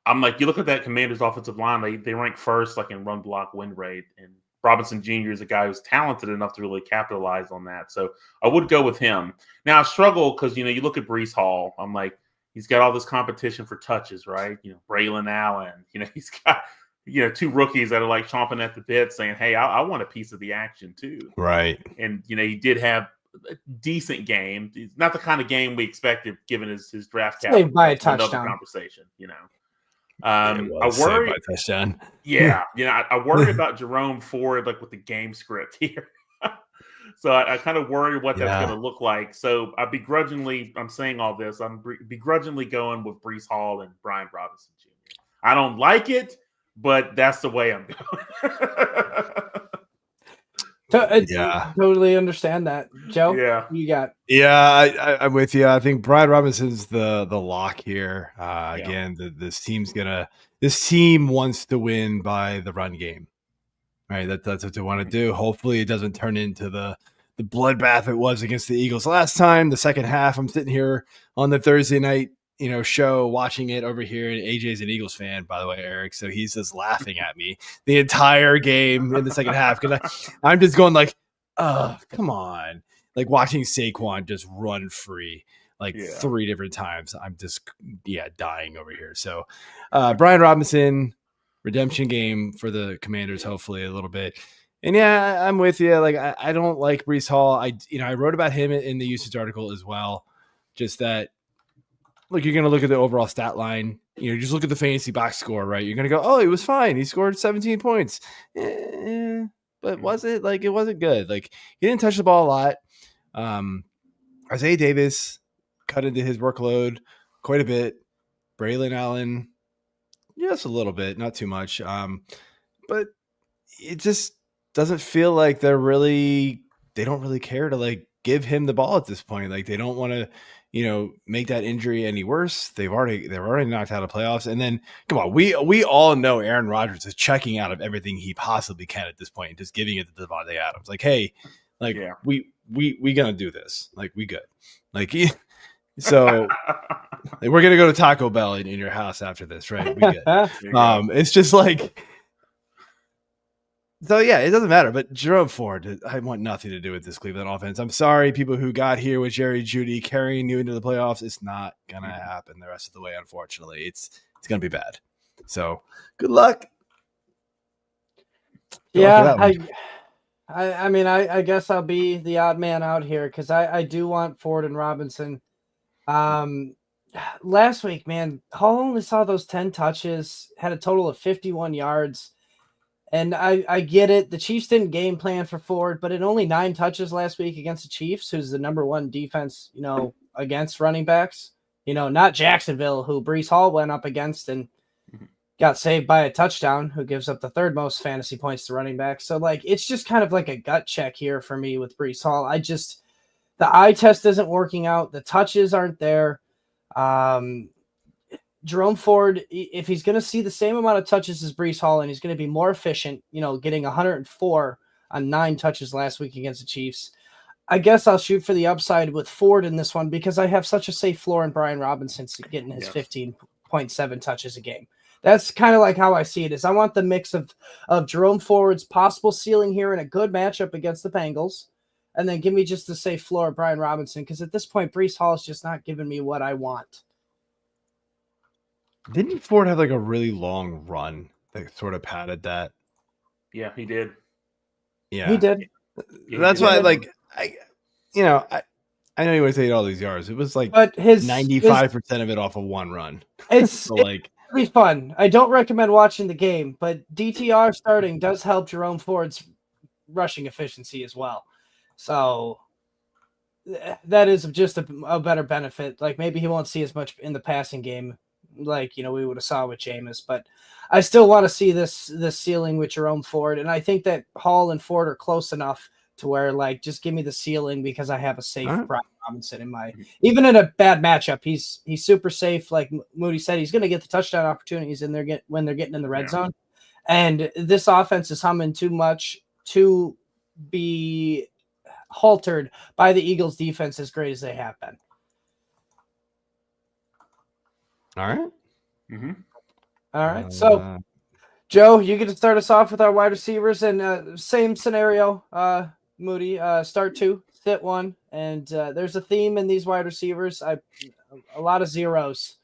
I'm like, you look at that Commanders offensive line, they rank first like in run block win rate, and Robinson Jr. is a guy who's talented enough to really capitalize on that. So I would go with him. Now I struggle because you look at Breece Hall. I'm like, he's got all this competition for touches, right? Braylon Allen. He's got 2 rookies that are like chomping at the bit, saying, "Hey, I want a piece of the action too." Right. And he did have a decent game. It's not the kind of game we expected given his draft capital. Saved by a touchdown. Conversation. I worry. Touchdown. Yeah, I worry about Jerome Ford like with the game script here. So I kind of worry what that's going to look like. So I'm saying all this. I'm begrudgingly going with Breece Hall and Brian Robinson Jr. I don't like it, but that's the way I'm going. Totally understand that, Joe. Yeah, you got. Yeah, I'm with you. I think Brian Robinson's the lock here. Again, this team wants to win by the run game, right? That's what they want to do. Hopefully, it doesn't turn into the bloodbath it was against the Eagles last time. The second half, I'm sitting here on the Thursday night show watching it over here, and AJ's an Eagles fan, by the way, Eric, so he's just laughing at me the entire game in the second half because I'm just going like, oh, come on, like watching Saquon just run free 3 different times. I'm just dying over here. So Brian Robinson, redemption game for the Commanders, hopefully a little bit. And I'm with you. Like I don't like Breece Hall. I wrote about him in the usage article as well, just that. Look, you're going to look at the overall stat line. Just look at the fantasy box score, right? You're going to go, oh, he was fine. He scored 17 points. But was it? Like, it wasn't good. Like, he didn't touch the ball a lot. Isaiah Davis cut into his workload quite a bit. Braylon Allen, just a little bit, not too much. But it just doesn't feel like they don't really care to, like, give him the ball at this point. Like, they don't want to make that injury any worse. They're already knocked out of playoffs. And then come on, we all know Aaron Rodgers is checking out of everything he possibly can at this point and just giving it to Devontae Adams. Like, hey, like we gonna do this. Like we good. Like so like, we're gonna go to Taco Bell in your house after this, right? We good. It's just like so yeah, it doesn't matter. But Jerome Ford, I want nothing to do with this Cleveland offense. I'm sorry, people who got here with Jerry Jeudy carrying you into the playoffs. It's not gonna happen the rest of the way. Unfortunately, it's gonna be bad. So good luck. Yeah, I mean, I guess I'll be the odd man out here because I do want Ford and Robinson. Last week, man, Hall only saw those 10 touches, had a total of 51 yards. And I get it. The Chiefs didn't game plan for Ford, but in only 9 touches last week against the Chiefs, who's the number 1 defense, against running backs, not Jacksonville, who Breece Hall went up against and got saved by a touchdown, who gives up the 3rd most fantasy points to running backs. So it's just kind of like a gut check here for me with Breece Hall. The eye test isn't working out. The touches aren't there. Jerome Ford, if he's going to see the same amount of touches as Breece Hall and he's going to be more efficient, getting 104 on 9 touches last week against the Chiefs, I guess I'll shoot for the upside with Ford in this one because I have such a safe floor in Brian Robinson getting his 15.7 touches a game. That's kind of like how I see it is I want the mix of Jerome Ford's possible ceiling here in a good matchup against the Bengals, and then give me just the safe floor of Brian Robinson because at this point, Breece Hall is just not giving me what I want. Didn't Ford have like a really long run that sort of padded that? Yeah, he did. Yeah, he did. That's why, I know you want to say all these yards. It was like, but 95% of it off of one run. It's so it'll be fun. I don't recommend watching the game, but DTR starting does help Jerome Ford's rushing efficiency as well. So that is just a better benefit. Like maybe he won't see as much in the passing game. Like, we would have saw with Jameson, but I still want to see this ceiling with Jerome Ford. And I think that Hall and Ford are close enough to where just give me the ceiling because I have a safe Brian Robinson in even in a bad matchup. He's super safe. Like Moody said, he's going to get the touchdown opportunities when they're getting in the red zone. And this offense is humming too much to be haltered by the Eagles defense as great as they have been. All right. Mm-hmm. All right. So, Joe, you get to start us off with our wide receivers, and same scenario. Moody, start 2, sit 1, and there's a theme in these wide receivers. A lot of zeros.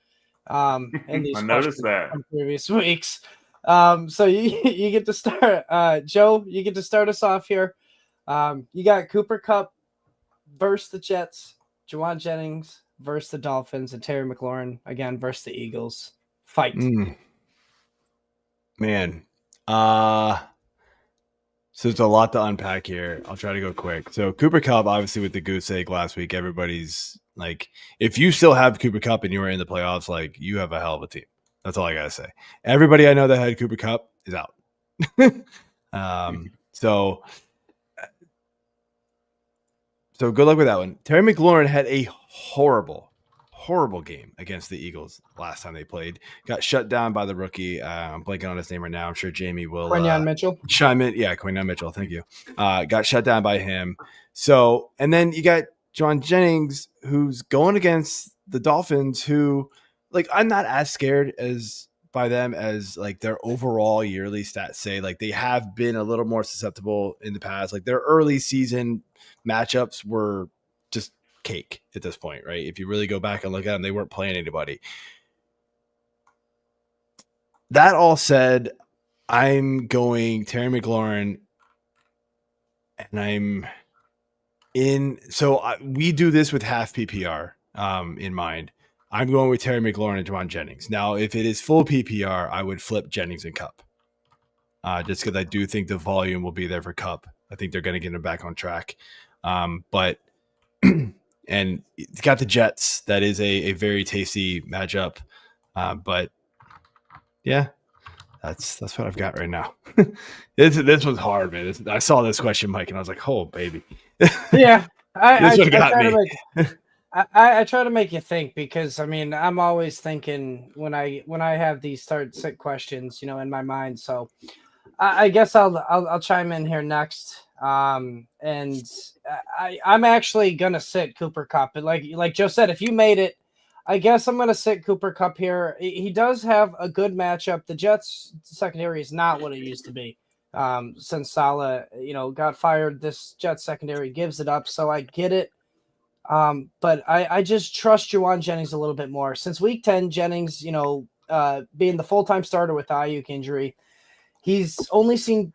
In these I noticed that from previous weeks. So you get to start. Joe, you get to start us off here. You got Cooper Kupp versus the Jets, Jauan Jennings versus the Dolphins, and Terry McLaurin again versus the Eagles. Fight. Man. So there's a lot to unpack here. I'll try to go quick. So Cooper Kupp, obviously with the goose egg last week, everybody's like, if you still have Cooper Kupp and you were in the playoffs, like you have a hell of a team. That's all I gotta say. Everybody I know that had Cooper Kupp is out. So good luck with that one. Terry McLaurin had a horrible game against the Eagles last time they played. Got shut down by the rookie. I'm blanking on his name right now. I'm sure Jamie will Mitchell. Chime in. Yeah, Quinyon Mitchell. Thank you. Got shut down by him. So, and then you got Jauan Jennings, who's going against the Dolphins, who, like, I'm not as scared by them as like their overall yearly stats say. Like they have been a little more susceptible in the past. Like their early season matchups were just cake at this point, right? If you really go back and look at them, they weren't playing anybody. That all said, I'm going Terry McLaurin, and we do this with half PPR in mind. I'm going with Terry McLaurin and Jauan Jennings. Now, if it is full PPR, I would flip Jennings and Kupp. Just because I do think the volume will be there for Kupp. I think they're going to get him back on track. But and it's got the Jets. That is a very tasty matchup. But yeah, that's what I've got right now. This was hard, man. I saw this question, Mike, and I was like, oh, baby. Yeah. This one got me. I try to make you think because I mean I'm always thinking when I have these start sit questions, in my mind. So I guess I'll chime in here next. And I'm actually gonna sit Cooper Kupp. But like Joe said, if you made it, I guess I'm gonna sit Cooper Kupp here. He does have a good matchup. The Jets secondary is not what it used to be. Since Saleh, got fired, this Jets secondary gives it up. So I get it. But I just trust Jauan Jennings a little bit more. Since week 10, Jennings, being the full-time starter with the Ayuk injury, he's only seen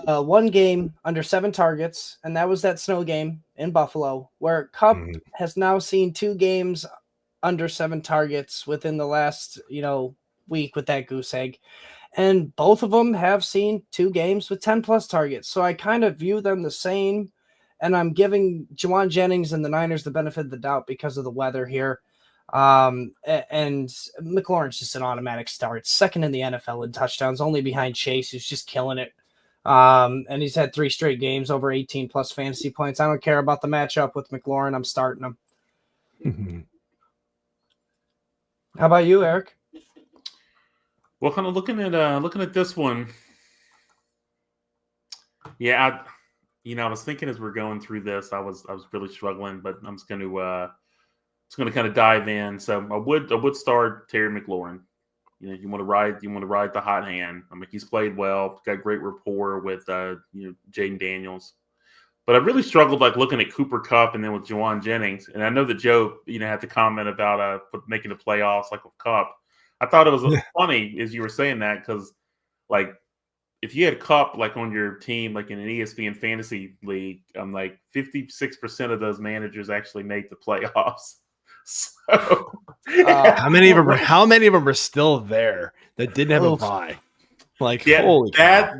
one game under 7 targets, and that was that snow game in Buffalo, where Kupp has now seen 2 games under 7 targets within the last, week with that goose egg. And both of them have seen 2 games with 10-plus targets. So I kind of view them the same. And I'm giving Jauan Jennings and the Niners the benefit of the doubt because of the weather here. And McLaurin's just an automatic start. Second in the NFL in touchdowns, only behind Chase, who's just killing it. And he's had 3 straight games over 18-plus fantasy points. I don't care about the matchup with McLaurin. I'm starting him. Mm-hmm. How about you, Eric? Well, kind of looking at this one. Yeah, I was thinking as we're going through this, I was really struggling, but I'm just going to kind of dive in. So I would start Terry McLaurin. You want to ride the hot hand. I mean, he's played well, got great rapport with Jaden Daniels. But I really struggled looking at Cooper Kupp and then with Jauan Jennings. And I know that Joe had to comment about making the playoffs with Kupp. I thought it was funny as you were saying that because if you had Kupp on your team, in an ESPN fantasy league, 56% of those managers actually made the playoffs. So how many of them are still there that didn't have a bye? Holy cow.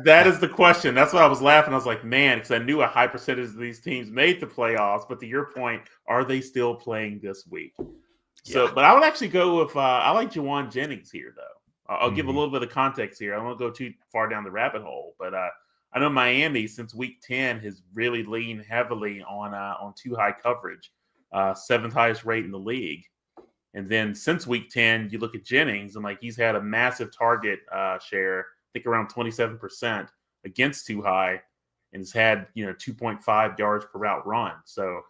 That is the question. That's why I was laughing. I was like, man, because I knew a high percentage of these teams made the playoffs. But to your point, are they still playing this week? Yeah. So, but I would actually go with I like Jauan Jennings here, though. I'll give a little bit of context here. I don't want to go too far down the rabbit hole, but I know Miami since week 10 has really leaned heavily on too high coverage, 7th highest rate in the league. And then since week 10, you look at Jennings and he's had a massive target share, I think around 27% against too high, and has had 2.5 yards per route run. So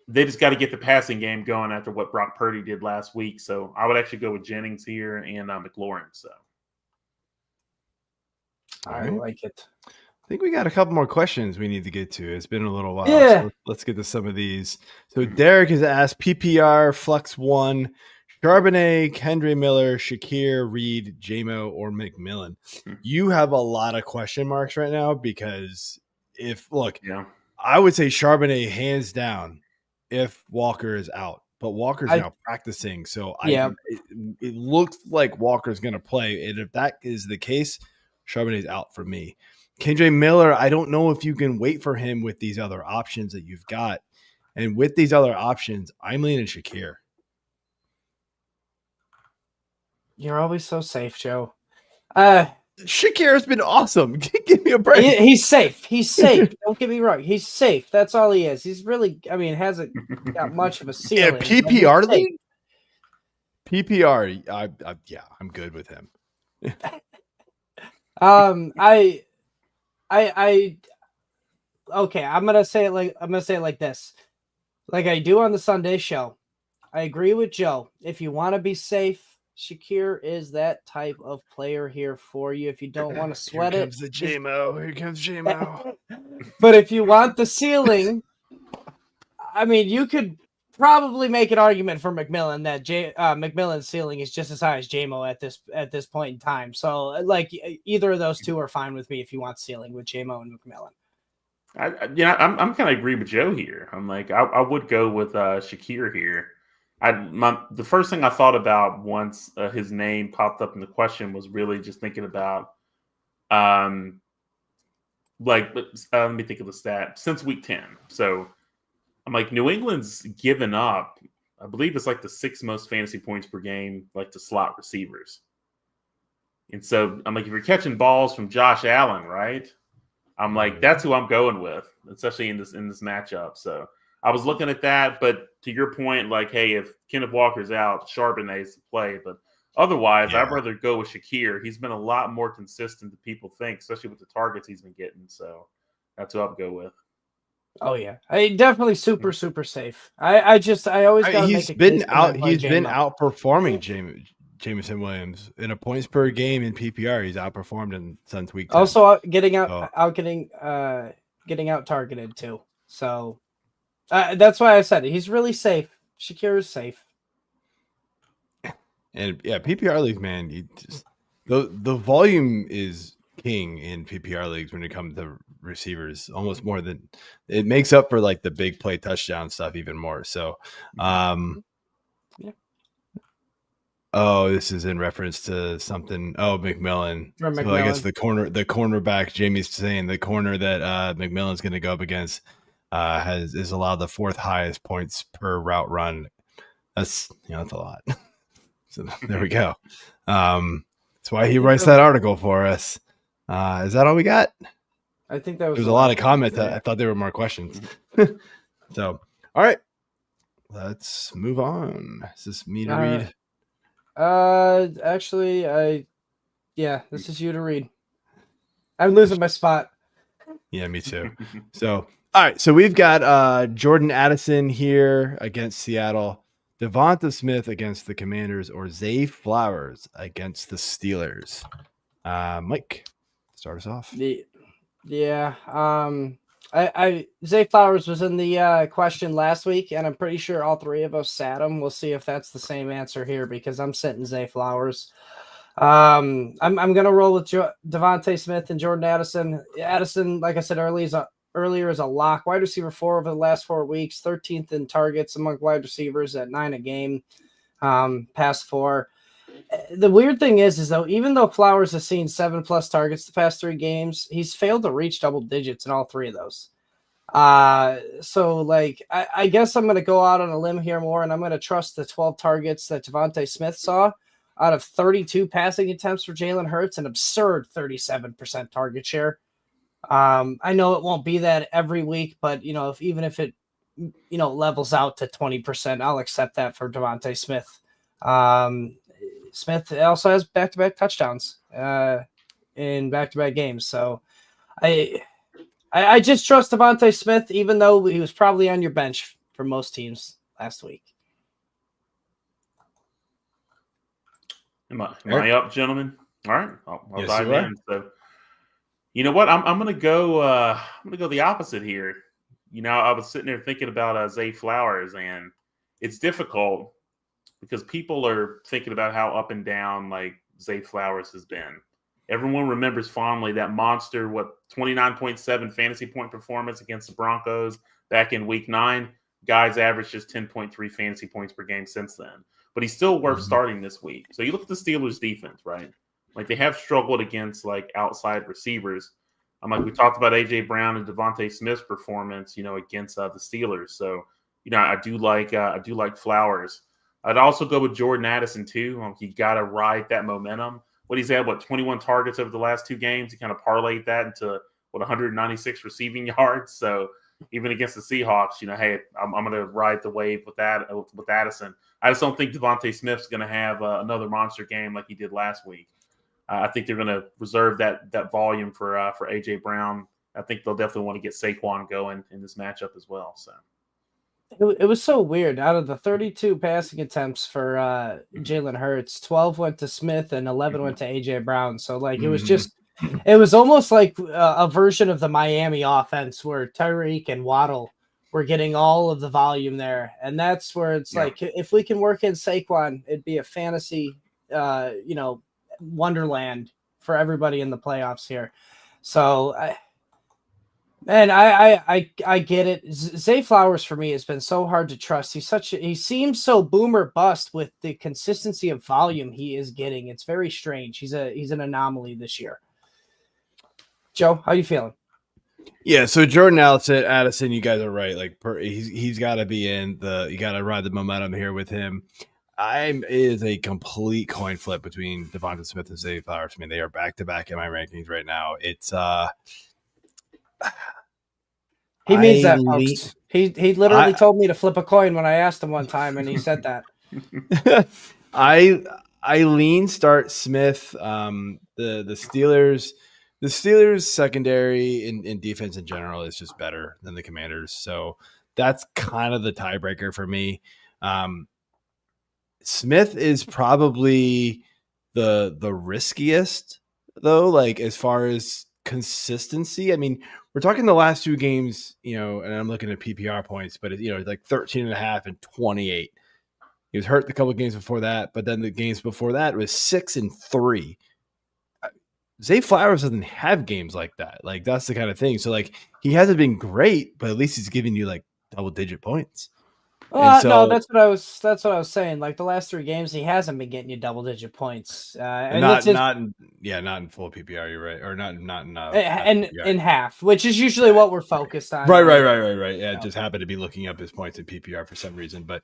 they just got to get the passing game going after what Brock Purdy did last week. So I would actually go with Jennings here and McLaurin. So I like it. I think we got a couple more questions we need to get to. It's been a little while. Yeah. So let's get to some of these. So Derek has asked PPR, Flex 1, Charbonnet, Kendre Miller, Shakir, Reed, Jamo, or McMillan. You have a lot of question marks right now because I would say Charbonnet hands down if Walker is out, but Walker's now practicing. So it looks like Walker's going to play. And if that is the case, Charbonnet's out for me. Kendre Miller, I don't know if you can wait for him with these other options that you've got. And with these other options, I'm leaning Shakir. You're always so safe, Joe. Shakir has been awesome. Give me a break. He's safe. He's safe. Don't get me wrong. He's safe. That's all he is. He's really, hasn't got much of a ceiling. Yeah, PPR league? PPR, I'm good with him. Okay, I'm gonna say it like this. Like I do on the Sunday show. I agree with Joe. If you want to be safe, Shakir is that type of player here for you. If you don't want to sweat Here comes Jamo. But if you want the ceiling, you could probably make an argument for McMillan that McMillan's ceiling is just as high as Jamo at this point in time. So either of those two are fine with me if you want ceiling with Jamo and McMillan. I'm kind of agree with Joe here. I would go with Shakir here. The first thing I thought about once his name popped up in the question was really just thinking about, let me think of the stat since week 10. So I'm New England's given up. I believe it's the 6th most fantasy points per game, to slot receivers. And so I'm if you're catching balls from Josh Allen, right? I'm that's who I'm going with, especially in this matchup. So I was looking at that, but to your point, like, hey, if Kenneth Walker's out, Charbonnet's to play. But otherwise, I'd rather go with Shakir. He's been a lot more consistent than people think, especially with the targets he's been getting. So that's who I'd go with. Oh yeah, definitely super safe. I always got to make a case for my boy He's been J-Mo. outperforming Jameson Williams in a points per game in PPR. He's outperformed since week 10. Also getting out targeted too. So that's why I said it. He's really safe. Shakir is safe. And yeah, PPR leagues, man, the volume is king in PPR leagues when it comes to receivers, almost more than it makes up for like the big play touchdown stuff even more. So, oh, this is in reference to something. Oh, McMillan. So I guess the cornerback, Jamie's saying the corner that McMillan's going to go up against is allowed the 4th highest points per route run. That's a lot. So there we go. That's why he writes that article for us. Is that all we got? I think that was. There's a lot of comments. I thought there were more questions. So, all right, let's move on. Is this me to read? Actually, this is you to read. I'm losing my spot. Yeah, me too. So, all right. So we've got Jordan Addison here against Seattle, DeVonta Smith against the Commanders, or Zay Flowers against the Steelers. Mike, start us off. Zay Flowers was in the question last week, and I'm pretty sure all 3 of us sat him. We'll see if that's the same answer here because I'm sitting Zay Flowers. I'm gonna roll with DeVonta Smith and Jordan Addison. Addison, like I said earlier, is a lock. Wide receiver 4 over the last 4 weeks, 13th in targets among wide receivers at 9 a game, past 4. The weird thing is though, even though Flowers has seen 7+ targets the past 3 games, he's failed to reach double digits in all 3 of those. So like, I guess I'm going to go out on a limb here more, and I'm going to trust the 12 targets that DeVonta Smith saw out of 32 passing attempts for Jalen Hurts, an absurd 37% target share. I know it won't be that every week, but even if it, levels out to 20%, I'll accept that for DeVonta Smith. Smith also has back-to-back touchdowns in back-to-back games. So I just trust DeVonta Smith, even though he was probably on your bench for most teams last week. Am I up, gentlemen? All right, I'll dive in. So, you know what? I'm gonna go the opposite here. I was sitting there thinking about Zay Flowers, and it's difficult because people are thinking about how up and down like Zay Flowers has been. Everyone remembers fondly that monster, 29.7 fantasy point performance against the Broncos back in week 9. Guys averaged just 10.3 fantasy points per game since then. But he's still worth starting this week. So you look at the Steelers defense, right? Like they have struggled against like outside receivers. Like we talked about A.J. Brown and DeVonta Smith's performance, against the Steelers. So, I do like Flowers. I'd also go with Jordan Addison too. You got to ride that momentum. What he's had, 21 targets over the last 2 games. He kind of parlayed that into 196 receiving yards. So even against the Seahawks, hey, I'm going to ride the wave with Addison. I just don't think DeVonta Smith's going to have another monster game like he did last week. I think they're going to reserve that volume for A.J. Brown. I think they'll definitely want to get Saquon going in this matchup as well. So it was so weird. Out of the 32 passing attempts for Jalen Hurts, 12 went to Smith and 11 went to A.J. Brown. So like it was almost like a version of the Miami offense where Tyreek and Waddle were getting all of the volume there. And that's where it's like, if we can work in Saquon, it'd be a fantasy, wonderland for everybody in the playoffs here. So I get it. Zay Flowers for me has been so hard to trust. He seems so boomer bust with the consistency of volume he is getting. It's very strange. He's an anomaly this year. Joe, how you feeling? Yeah, so Jordan Addison, you guys are right. Like he's got to be in you got to ride the momentum here with him. It is a complete coin flip between DeVonta Smith and Zay Flowers. I mean, they are back to back in my rankings right now. It's He means that, lean. folks. He literally told me to flip a coin when I asked him one time, and he said that. I lean start Smith. The Steelers secondary in defense in general is just better than the Commanders, so that's kind of the tiebreaker for me. Smith is probably the riskiest though, like as far as consistency. I mean, we're talking the last two games, and I'm looking at PPR points, but like 13.5 and 28. He was hurt the couple of games before that, but then the games before that was 6 and 3. Zay Flowers doesn't have games like that. Like that's the kind of thing. So like he hasn't been great, but at least he's giving you like double-digit points. No, that's what I was saying. Like the last 3 games, he hasn't been getting you double-digit points. And not in full PPR. You're right, or not in half, which is usually what we're focused on. Right. Yeah, just happened to be looking up his points in PPR for some reason, but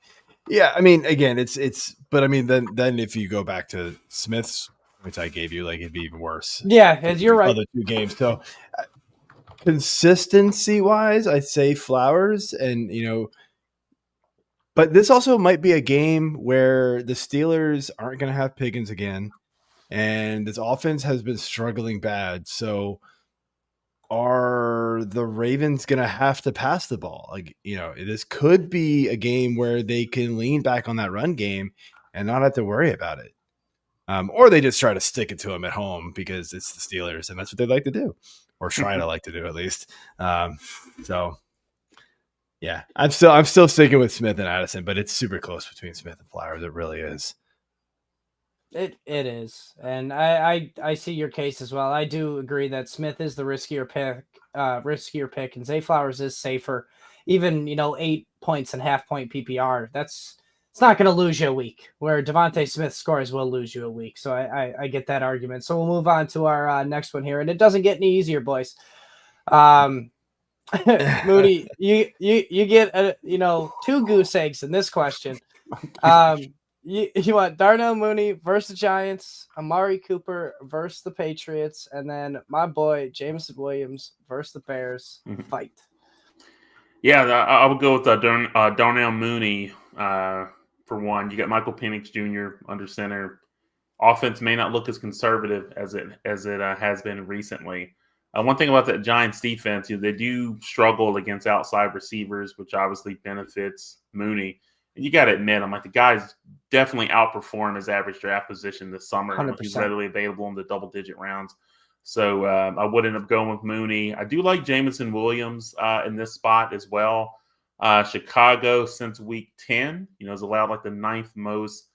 yeah, I mean, again, but I mean, then if you go back to Smith's, which I gave you, like it'd be even worse. Yeah, you're right. Other 2 games, so consistency wise, I'd say Flowers, and but this also might be a game where the Steelers aren't going to have Pickens again, and this offense has been struggling bad. So, are the Ravens going to have to pass the ball? Like, this could be a game where they can lean back on that run game and not have to worry about it. Or they just try to stick it to them at home because it's the Steelers and that's what they like to do, or try to like to do at least. So. Yeah, I'm still sticking with Smith and Addison, but it's super close between Smith and Flowers. It really is. It is, and I see your case as well. I do agree that Smith is the riskier pick, and Zay Flowers is safer. Even 8 points and half-point PPR, it's not going to lose you a week. Where DeVonta Smith scores will lose you a week. So I get that argument. So we'll move on to our next one here, and it doesn't get any easier, boys. Mooney, you get 2 goose eggs in this question. You want Darnell Mooney versus the Giants, Amari Cooper versus the Patriots, and then my boy Jameson Williams versus the Bears. Fight. Yeah, I would go with Darnell Mooney for one. You got Michael Penix Jr. under center. Offense may not look as conservative as it has been recently. One thing about that Giants defense, they do struggle against outside receivers, which obviously benefits Mooney. And you got to admit, the guy's definitely outperformed his average draft position this summer. 100%. He's readily available in the double-digit rounds. So I would end up going with Mooney. I do like Jameson Williams in this spot as well. Chicago, since week 10, has allowed like the 9th most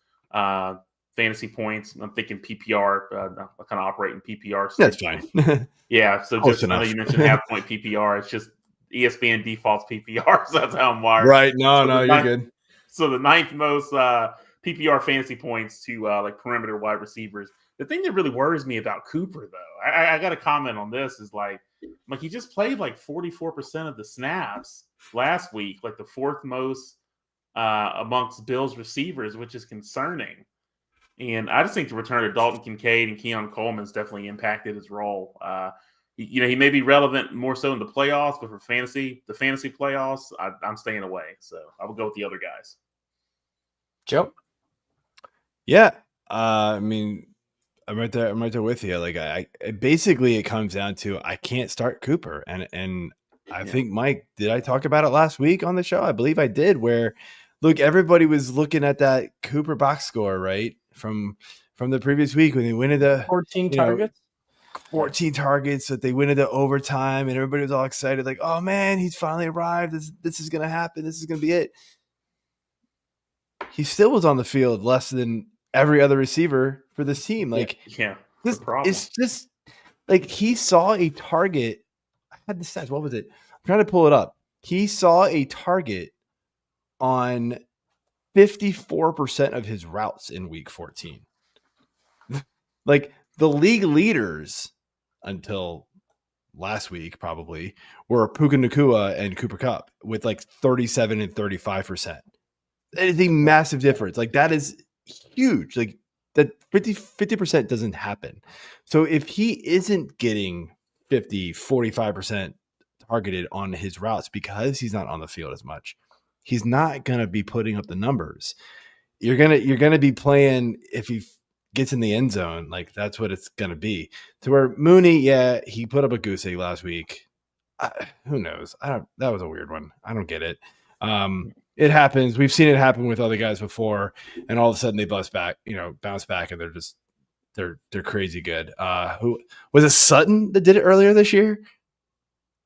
fantasy points. I'm thinking PPR. I kind of operate in PPR. That's fine. Yeah, so Close just enough. I know you mentioned half-point PPR. It's just ESPN defaults PPR, so that's how I'm wired. Right. No, you're good. So the 9th most PPR fantasy points to like perimeter wide receivers. The thing that really worries me about Cooper, though, I got to comment on this, is like he just played like 44% of the snaps last week, like the 4th most amongst Bills receivers, which is concerning. And I just think the return of Dalton Kincaid and Keon Coleman's definitely impacted his role. He may be relevant more so in the playoffs, but for the fantasy playoffs, I'm staying away. So I will go with the other guys. Joe? Yeah. I mean, I'm right there with you. Like basically it comes down to I can't start Cooper. And I think, Mike, did I talk about it last week on the show? I believe I did, where look, everybody was looking at that Cooper box score, right? From the previous week when they went into 14 targets. 14 targets, that they went into overtime, and everybody was all excited, like, oh man, he's finally arrived. This is gonna happen. This is gonna be it. He still was on the field less than every other receiver for this team. Like, it's just like he saw a target. I had the stats. What was it? I'm trying to pull it up. He saw a target on 54% of his routes in week 14. Like the league leaders until last week probably were Puka Nacua and Cooper Kupp with like 37 and 35%. That is a massive difference. Like that is huge. Like that 50% doesn't happen. So if he isn't getting 45% targeted on his routes because he's not on the field as much. He's not going to be putting up the numbers. You're gonna be playing if he gets in the end zone, like that's what it's gonna be. To where Mooney, yeah, he put up a goose egg last week. Who knows? That was a weird one. I don't get it. It happens. We've seen it happen with other guys before, and all of a sudden they bounce back, and they're crazy good. Who was it? Sutton that did it earlier this year.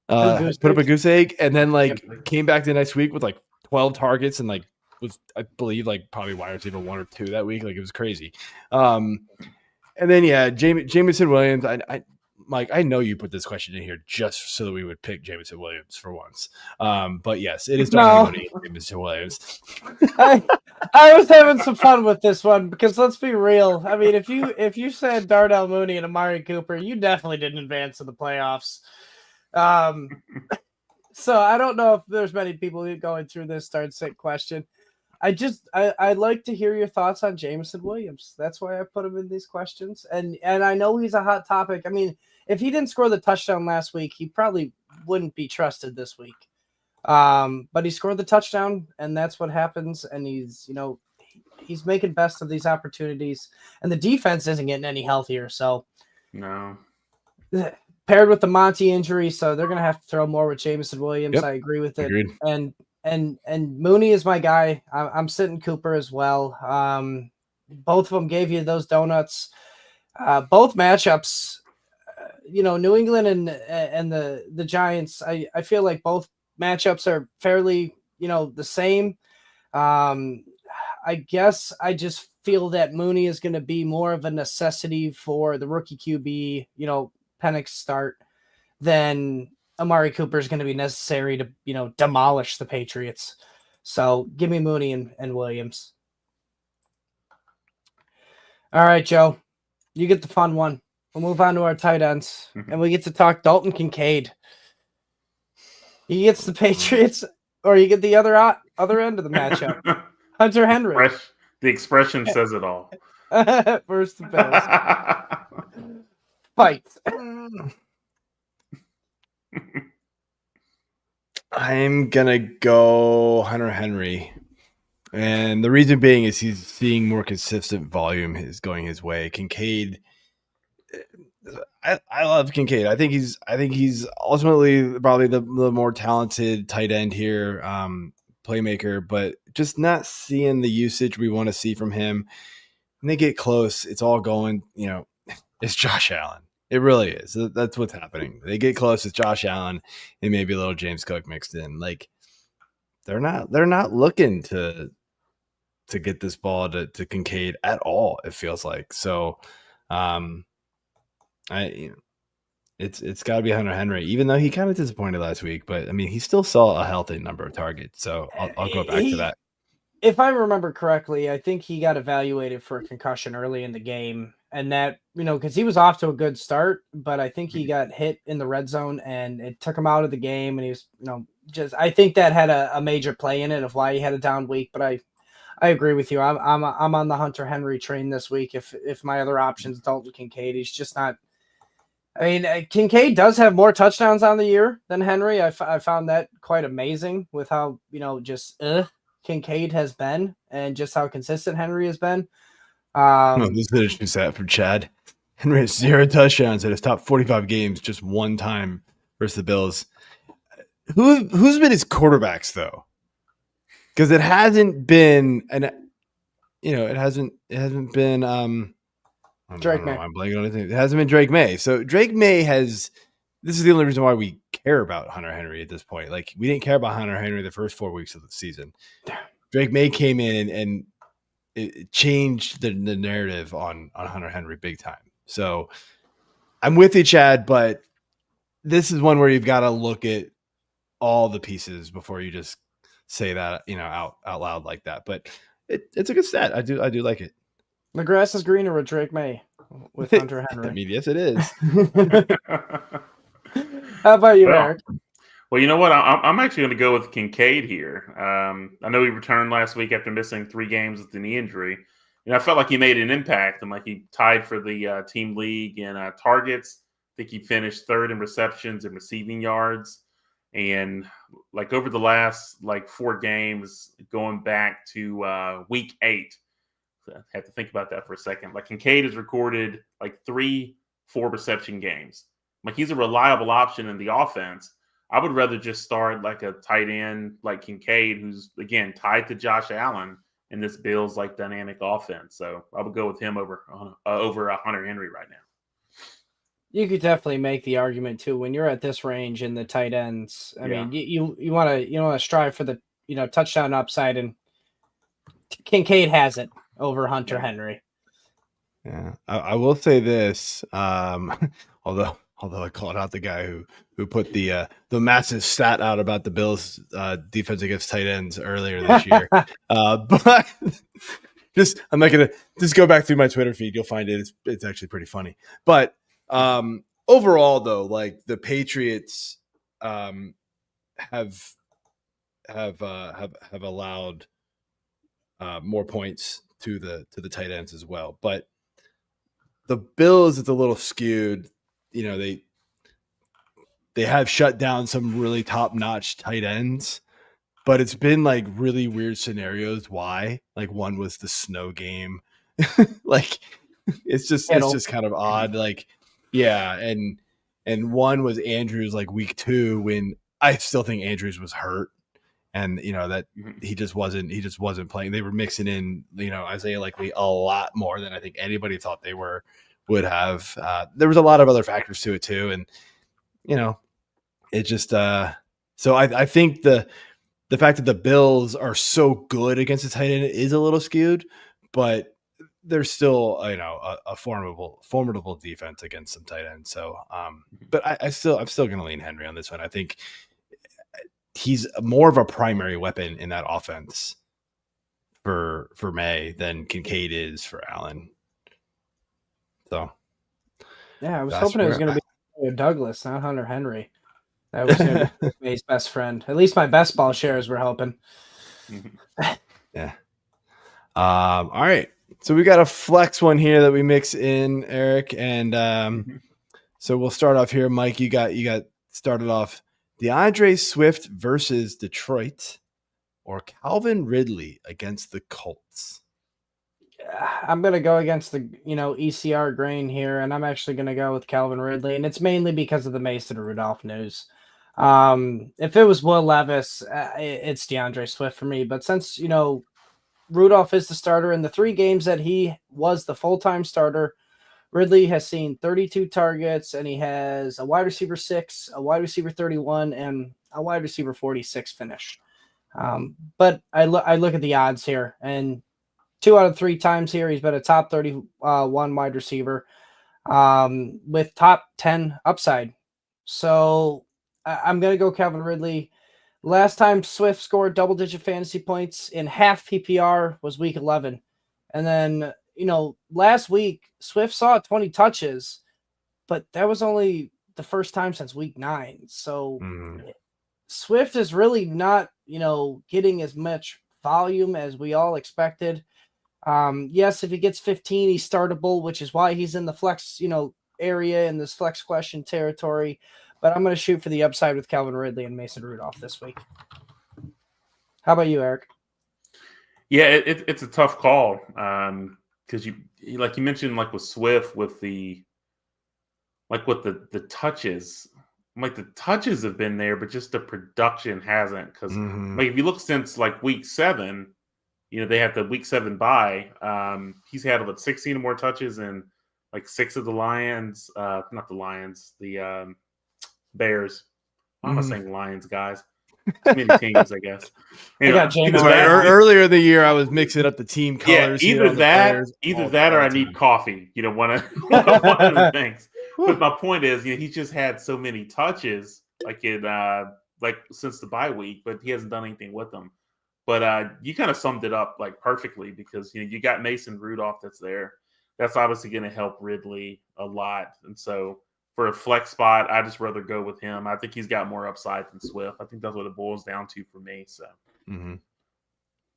Put up a goose egg, and then came back the next week with 12 targets and was, I believe, probably wide receiver 1 or 2 that week. It was crazy. And then Jameson Williams. I know you put this question in here just so that we would pick Jameson Williams for once. But yes, it is Jameson Williams. I was having some fun with this one because let's be real. I mean, if you said Darnell Mooney and Amari Cooper, you definitely didn't advance to the playoffs. So I don't know if there's many people going through this start sit question. I'd like to hear your thoughts on Jameson Williams. That's why I put him in these questions. And I know he's a hot topic. I mean, if he didn't score the touchdown last week, he probably wouldn't be trusted this week. But he scored the touchdown, and that's what happens. And he's making best of these opportunities. And the defense isn't getting any healthier. So no. Paired with the Monty injury, so they're going to have to throw more with Jameson Williams. Yep. I agree with it. Agreed. And Mooney is my guy. I'm sitting Cooper as well. Both of them gave you those donuts. Both matchups, New England and the Giants. I feel like both matchups are fairly, the same. I guess I just feel that Mooney is going to be more of a necessity for the rookie QB, Penix start than Amari Cooper is going to be necessary to, demolish the Patriots. So give me Mooney and Williams. All right, Joe, you get the fun one. We'll move on to our tight ends, and we get to talk Dalton Kincaid. He gets the Patriots, or you get the other end of the matchup. Hunter Henry. The expression says it all. Versus the Bills. Fight. I'm gonna go Hunter Henry, and the reason being is he's seeing more consistent volume is going his way. Kincaid, I love Kincaid. I think he's ultimately probably the more talented tight end here, playmaker, but just not seeing the usage we want to see from him. When they get close, it's all going. It's Josh Allen. It really is. That's what's happening. They get close. It's Josh Allen and maybe a little James Cook mixed in. They're not looking to get this ball to Kincaid at all. It feels like so. It's got to be Hunter Henry, even though he kind of disappointed last week. But I mean, he still saw a healthy number of targets. So I'll go back to that. If I remember correctly, I think he got evaluated for a concussion early in the game. And that, because he was off to a good start, but I think he got hit in the red zone and it took him out of the game. And he was, I think that had a major play in it of why he had a down week. But I agree with you. I'm on the Hunter Henry train this week. If my other options, Dalton Kincaid, he's just not. I mean, Kincaid does have more touchdowns on the year than Henry. I found that quite amazing with how, Kincaid has been and just how consistent Henry has been. This is a stat from Chad. Henry has 0 touchdowns in his top 45 games, just one time versus the Bills. Who's been his quarterbacks though? Because it hasn't been it hasn't been Drake May. I'm blanking on anything. It hasn't been Drake May. So Drake May has. This is the only reason why we care about Hunter Henry at this point. We didn't care about Hunter Henry the first 4 weeks of the season. Drake May came in and it changed the narrative on Hunter Henry big time. So I'm with you, Chad, but this is one where you've got to look at all the pieces before you just say that, out loud like that. But it's a good stat. I do like it. The grass is greener with Drake May with Hunter Henry. I mean, yes, it is. How about you, Eric? Well, you know what? I'm actually going to go with Kincaid here. I know he returned last week after missing 3 games with the knee injury. I felt like he made an impact and he tied for the team league in targets. I think he finished 3rd in receptions and receiving yards. And like over the last like 4 games, going back to week 8, so I have to think about that for a second. Like Kincaid has recorded like 3 4-reception games. Like he's a reliable option in the offense. I would rather just start like a tight end like Kincaid, who's again tied to Josh Allen in this Bills like dynamic offense. So I would go with him over Hunter Henry right now. You could definitely make the argument too when you're at this range in the tight ends. I mean, you want to strive for the touchdown upside, and Kincaid has it over Hunter Henry. Yeah, I will say this. Although I called out the guy who put the massive stat out about the Bills' defense against tight ends earlier this year, but I'm not gonna just go back through my Twitter feed. You'll find it. It's actually pretty funny. But overall, though, like the Patriots have allowed more points to the tight ends as well, but the Bills, it's a little skewed. They have shut down some really top-notch tight ends, but it's been like really weird scenarios. Why? Like one was the snow game. Like it's just kind of odd. Like, yeah. And one was Andrews like week 2 when I still think Andrews was hurt. And that he just wasn't playing. They were mixing in, Isaiah Likely a lot more than I think anybody thought they would have. There was a lot of other factors to it too, and it just. So I think the fact that the Bills are so good against the tight end is a little skewed, but they're still a formidable defense against some tight ends. So, but I'm still going to lean Henry on this one. I think he's more of a primary weapon in that offense for May than Kincaid is for Allen. So, yeah, I was hoping it was going to be Douglas, not Hunter Henry. That was going to be May's best friend. At least my best ball shares were hoping. Yeah. All right. So we got a flex one here that we mix in, Eric, and so we'll start off here. Mike, you got started off. DeAndre Swift versus Detroit, or Calvin Ridley against the Colts? I'm going to go against the ECR grain here, and I'm actually going to go with Calvin Ridley, and it's mainly because of the Mason Rudolph news. If it was Will Levis, it's DeAndre Swift for me. But since Rudolph is the starter in the 3 games that he was the full-time starter, Ridley has seen 32 targets, and he has a wide receiver 6, a wide receiver 31, and a wide receiver 46 finish. But I look at the odds here, and 2 out of 3 times here, he's been a top 31 wide receiver with top 10 upside. So I'm going to go Calvin Ridley. Last time Swift scored double-digit fantasy points in half PPR was week 11. And then, last week, Swift saw 20 touches, but that was only the first time since week 9. So Swift is really not, getting as much volume as we all expected. Yes, if he gets 15, he's startable, which is why he's in the flex, area in this flex question territory. But I'm going to shoot for the upside with Calvin Ridley and Mason Rudolph this week. How about you, Eric? Yeah, it's a tough call because you like you mentioned, like with Swift, with the touches. Like the touches have been there, but just the production hasn't. Because like if you look since like week 7, they had the week 7 bye. He's had 16 or more touches and like 6 of the Lions, not the Lions, the Bears. Why am I saying Lions, guys? Too many teams, I guess. Earlier in the year, I was mixing up the team colors. Yeah, either that, or I need coffee. One of the things. But my point is, he's just had so many touches, like since the bye week, but he hasn't done anything with them. But you kind of summed it up like perfectly because you got Mason Rudolph that's there. That's obviously going to help Ridley a lot, and so. For a flex spot, I just rather go with him. I think he's got more upside than Swift. I think that's what it boils down to for me. So,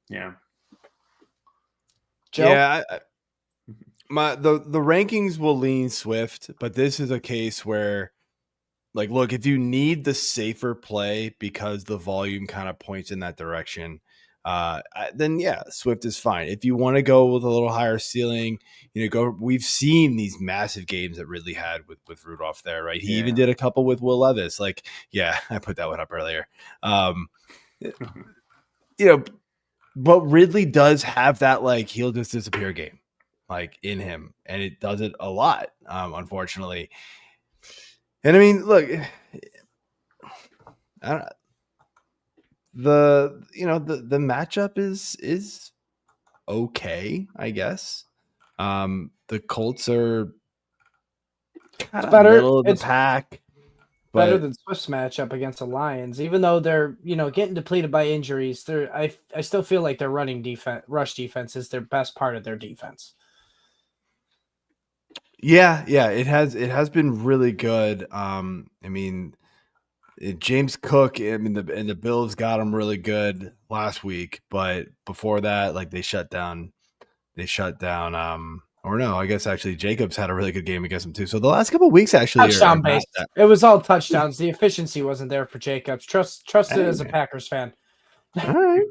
yeah, Joe? Yeah. The rankings will lean Swift, but this is a case where, Like, look, if you need the safer play because the volume kind of points in that direction, then yeah, Swift is fine. If you want to go with a little higher ceiling, go. We've seen these massive games that Ridley had with Rudolph there, right? He even did a couple with Will Levis. Like, yeah, I put that one up earlier. But Ridley does have that like he'll just disappear game, like in him, and it does it a lot, unfortunately. And I mean, look, the matchup is okay, I guess. The Colts are kind of middle of the pack. Better than Swift's matchup against the Lions, even though they're getting depleted by injuries. I still feel like their rush defense is their best part of their defense. Yeah, it has been really good. I mean, James Cook, the Bills got him really good last week, but before that, like they shut down. Or no, I guess actually Jacobs had a really good game against him too. So the last couple of weeks actually touchdown based. It was all touchdowns. The efficiency wasn't there for Jacobs. Trust it as a Packers fan. All right.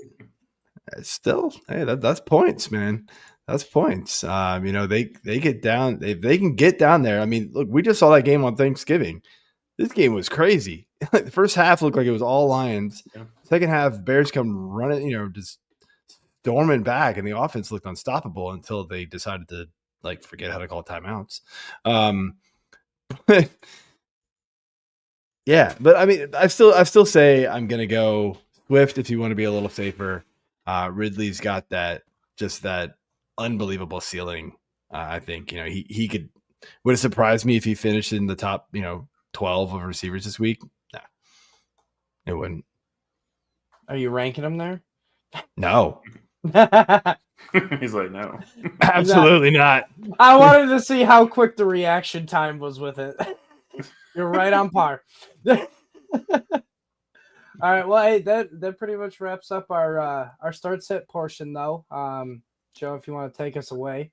Still, hey, that's points, man. That's points. They get down. They can get down there. I mean, look, we just saw that game on Thanksgiving. This game was crazy. The first half looked like it was all Lions. Yeah. Second half, Bears come running, just storming back, and the offense looked unstoppable until they decided to forget how to call timeouts. Yeah, but I mean, I still say I'm gonna go Swift if you want to be a little safer. Ridley's got that unbelievable ceiling. I think he could. Would it surprise me if he finished in the top 12 of receivers this week? No, it wouldn't. Are you ranking him there? No. He's like, no. Absolutely not. I wanted to see how quick the reaction time was with it. You're right on par. All right. Well, hey, that pretty much wraps up our start set portion, though. Joe, if you want to take us away.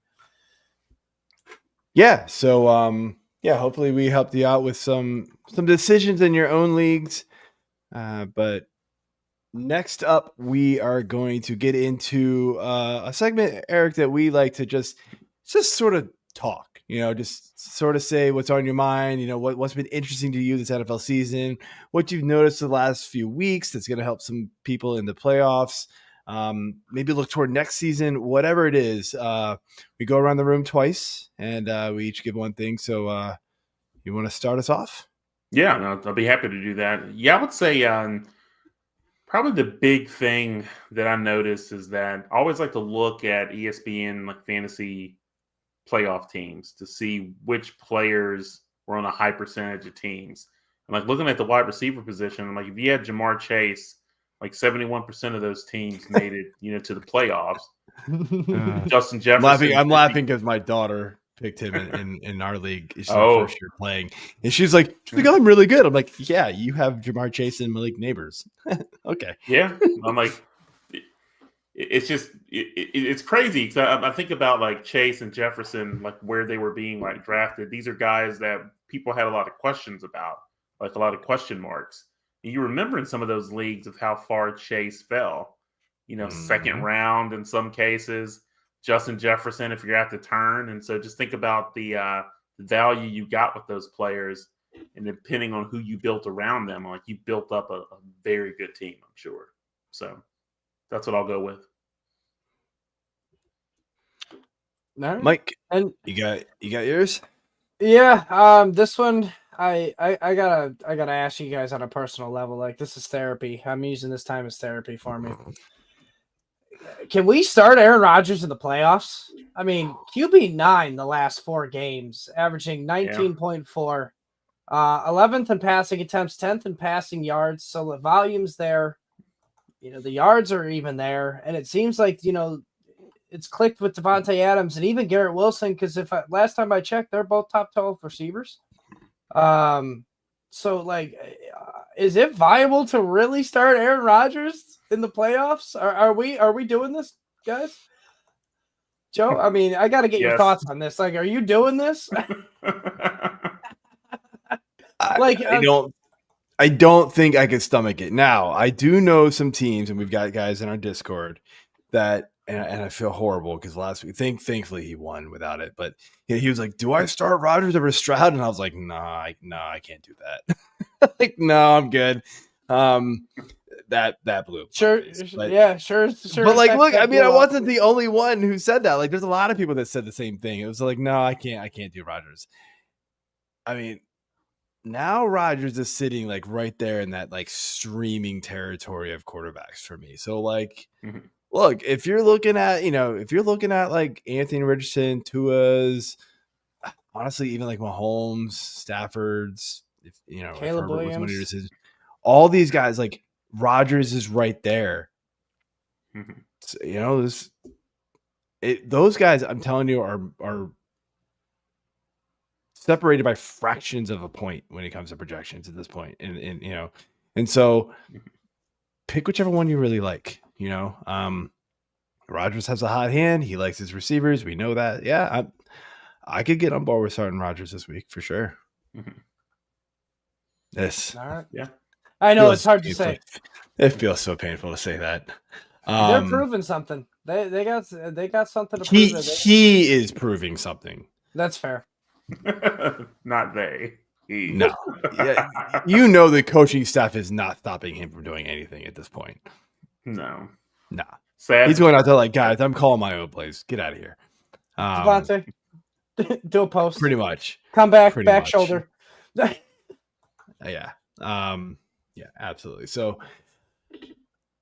Yeah. So, hopefully we helped you out with some decisions in your own leagues. But next up, we are going to get into a segment, Eric, that we like to just sort of talk. Just sort of say what's on your mind. What's been interesting to you this NFL season, what you've noticed the last few weeks that's going to help some people in the playoffs. Maybe look toward next season, whatever it is. We go around the room twice, and we each give one thing. So you want to start us off? Yeah, I'll be happy to do that. Yeah, I would say probably the big thing that I noticed is that I always like to look at ESPN fantasy playoff teams to see which players were on a high percentage of teams. And looking at the wide receiver position, if you had Jamar Chase, 71% of those teams made it, to the playoffs. Justin Jefferson. I'm laughing because my daughter picked him in our league. She's first year playing, and she's like, I'm really good. I'm like, yeah, you have Jamar Chase and Malik Neighbors. Okay. Yeah, I'm like, it's just it's crazy because I think about Chase and Jefferson, where they were being drafted. These are guys that people had a lot of questions about, a lot of question marks. And you remember in some of those leagues of how far Chase fell, second round in some cases. Justin Jefferson, if you're at the turn. And so just think about the value you got with those players, and depending on who you built around them, you built up a very good team, I'm sure. So that's what I'll go with. Right. Mike, and you got yours? Yeah. This one, I gotta ask you guys on a personal level. This is therapy. I'm using this time as therapy for me. Can we start Aaron Rodgers in the playoffs? I mean, QB9 the last 4 games, averaging 19.4, 11th in passing attempts, 10th in passing yards. So the volume's there. The yards are even there. And it seems like, it's clicked with DeVonta Adams and even Garrett Wilson, because last time I checked, they're both top 12 receivers. So is it viable to really start Aaron Rodgers in the playoffs? Are we doing this, guys? Joe, I mean, I got to get your thoughts on this. Are you doing this? I don't think I could stomach it. Now, I do know some teams, and we've got guys in our Discord that, and I feel horrible because last week, thankfully he won without it. But he was like, "Do I start Rodgers over Stroud?" And I was like, "Nah, I can't do that." Like, no, I'm good. That blew. Sure. But like, look, I mean, I wasn't the only one who said that. Like, there's a lot of people that said the same thing. It was like, no, I can't do Rodgers. I mean, now Rodgers is sitting like right there in that like streaming territory of quarterbacks for me. So like, look, if you're looking at like Anthony Richardson, Tua's, honestly, even like Mahomes, Stafford's, Caleb Williams, all these guys, like Rodgers is right there. So, those guys, I'm telling you, are separated by fractions of a point when it comes to projections at this point. And so pick whichever one you really like, Rodgers has a hot hand. He likes his receivers. We know that. Yeah. I could get on board with starting Rodgers this week for sure. Yes. All right. Yeah. I know it's hard to say. It feels so painful to say that. They're proving something. They got something to prove. He is proving something. That's fair. Not they. He. No. Yeah, the coaching staff is not stopping him from doing anything at this point. No. Nah. Sad. He's going out there like, guys, I'm calling my own plays. Get out of here. DeVonta, do a post. Pretty much. Come back, back shoulder. Yeah. Yeah, absolutely. So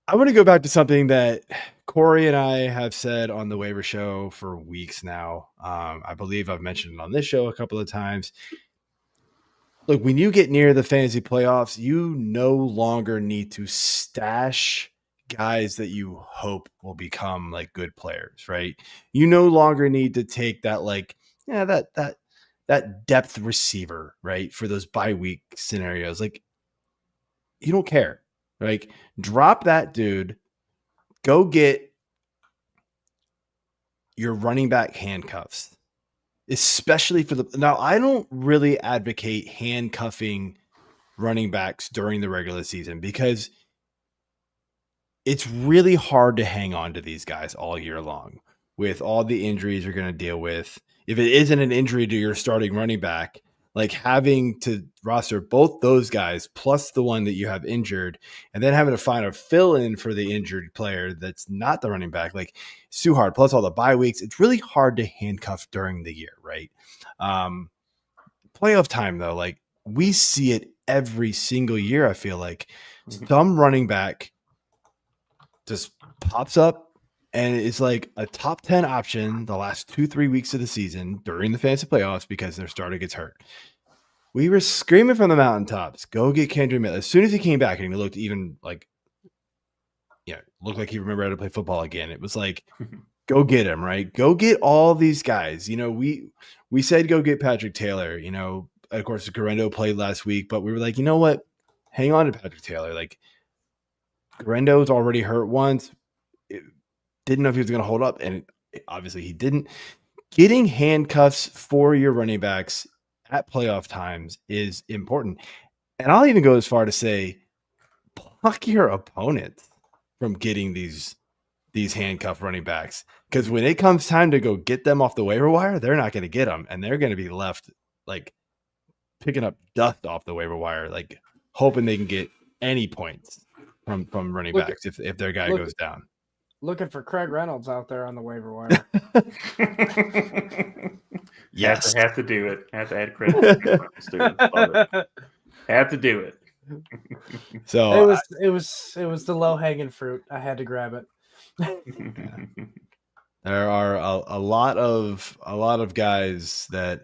I want to go back to something that Corey and I have said on the waiver show for weeks now. I believe I've mentioned it on this show a couple of times. Look, when you get near the fantasy playoffs, you no longer need to stash guys that you hope will become like good players, right? You no longer need to take that that depth receiver, right? For those bye week scenarios. Like, you don't care. Like, drop that dude, go get your running back handcuffs, especially now, I don't really advocate handcuffing running backs during the regular season because it's really hard to hang on to these guys all year long with all the injuries you're going to deal with. If it isn't an injury to your starting running back, like having to roster both those guys plus the one that you have injured and then having to find a fill-in for the injured player that's not the running back, like it's too hard. Plus all the bye weeks, it's really hard to handcuff during the year, right? Playoff time, though, like we see it every single year, I feel like. Some running back just pops up and it's like a top 10 option the last 2-3 weeks of the season during the fantasy playoffs because their starter gets hurt. We were screaming from the mountaintops, go get Kendrick Miller. As soon as he came back and he looked even like, looked like he remembered how to play football again. It was like, go get him, right? Go get all these guys. We said go get Patrick Taylor. Of course, Garendo played last week, but we were like, you know what? Hang on to Patrick Taylor. Like, Garendo's already hurt once. Didn't know if he was going to hold up, and obviously he didn't. Getting handcuffs for your running backs at playoff times is important. And I'll even go as far to say, block your opponents from getting these handcuff running backs. Because when it comes time to go get them off the waiver wire, they're not going to get them, and they're going to be left like picking up dust off the waiver wire, like hoping they can get any points from running backs if their guy goes down. Looking for Craig Reynolds out there on the waiver wire. Yes. Have to do it. Have to add credit. Have to do it. So it was the low hanging fruit. I had to grab it. There are a lot of guys that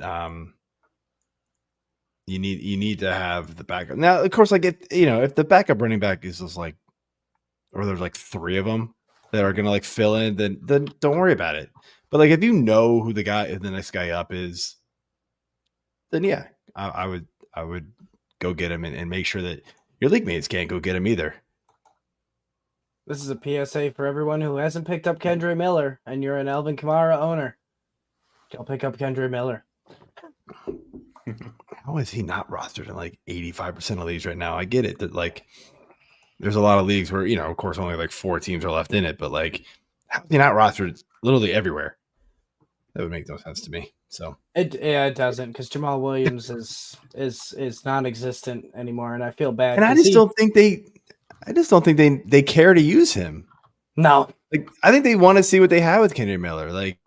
you need to have the backup. Now, of course, like if the backup running back is just like, or there's like 3 of them that are gonna like fill in, then don't worry about it. But like if you know who the next guy up is, then yeah, I would go get him and make sure that your league mates can't go get him either. This is a PSA for everyone who hasn't picked up Kendra Miller and you're an Alvin Kamara owner. Go pick up Kendra Miller. how is he not rostered in like 85% of leagues right now? I get it that like there's a lot of leagues where, of course, only like 4 teams are left in it, but like how is he not rostered literally everywhere? That would make no sense to me. So it doesn't, because Jamal Williams is non-existent anymore, and I feel bad. And I just don't think they care to use him. No. Like I think they want to see what they have with Kennedy Miller. Like